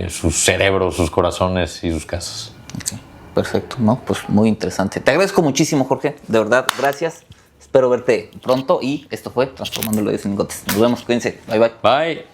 sus cerebros, sus corazones y sus casas. Okay. Perfecto, ¿no? Pues muy interesante. Te agradezco muchísimo, Jorge. De verdad, gracias. Espero verte pronto y esto fue Transformando Leyes en Lingotes. Nos vemos, cuídense. Bye, bye. Bye.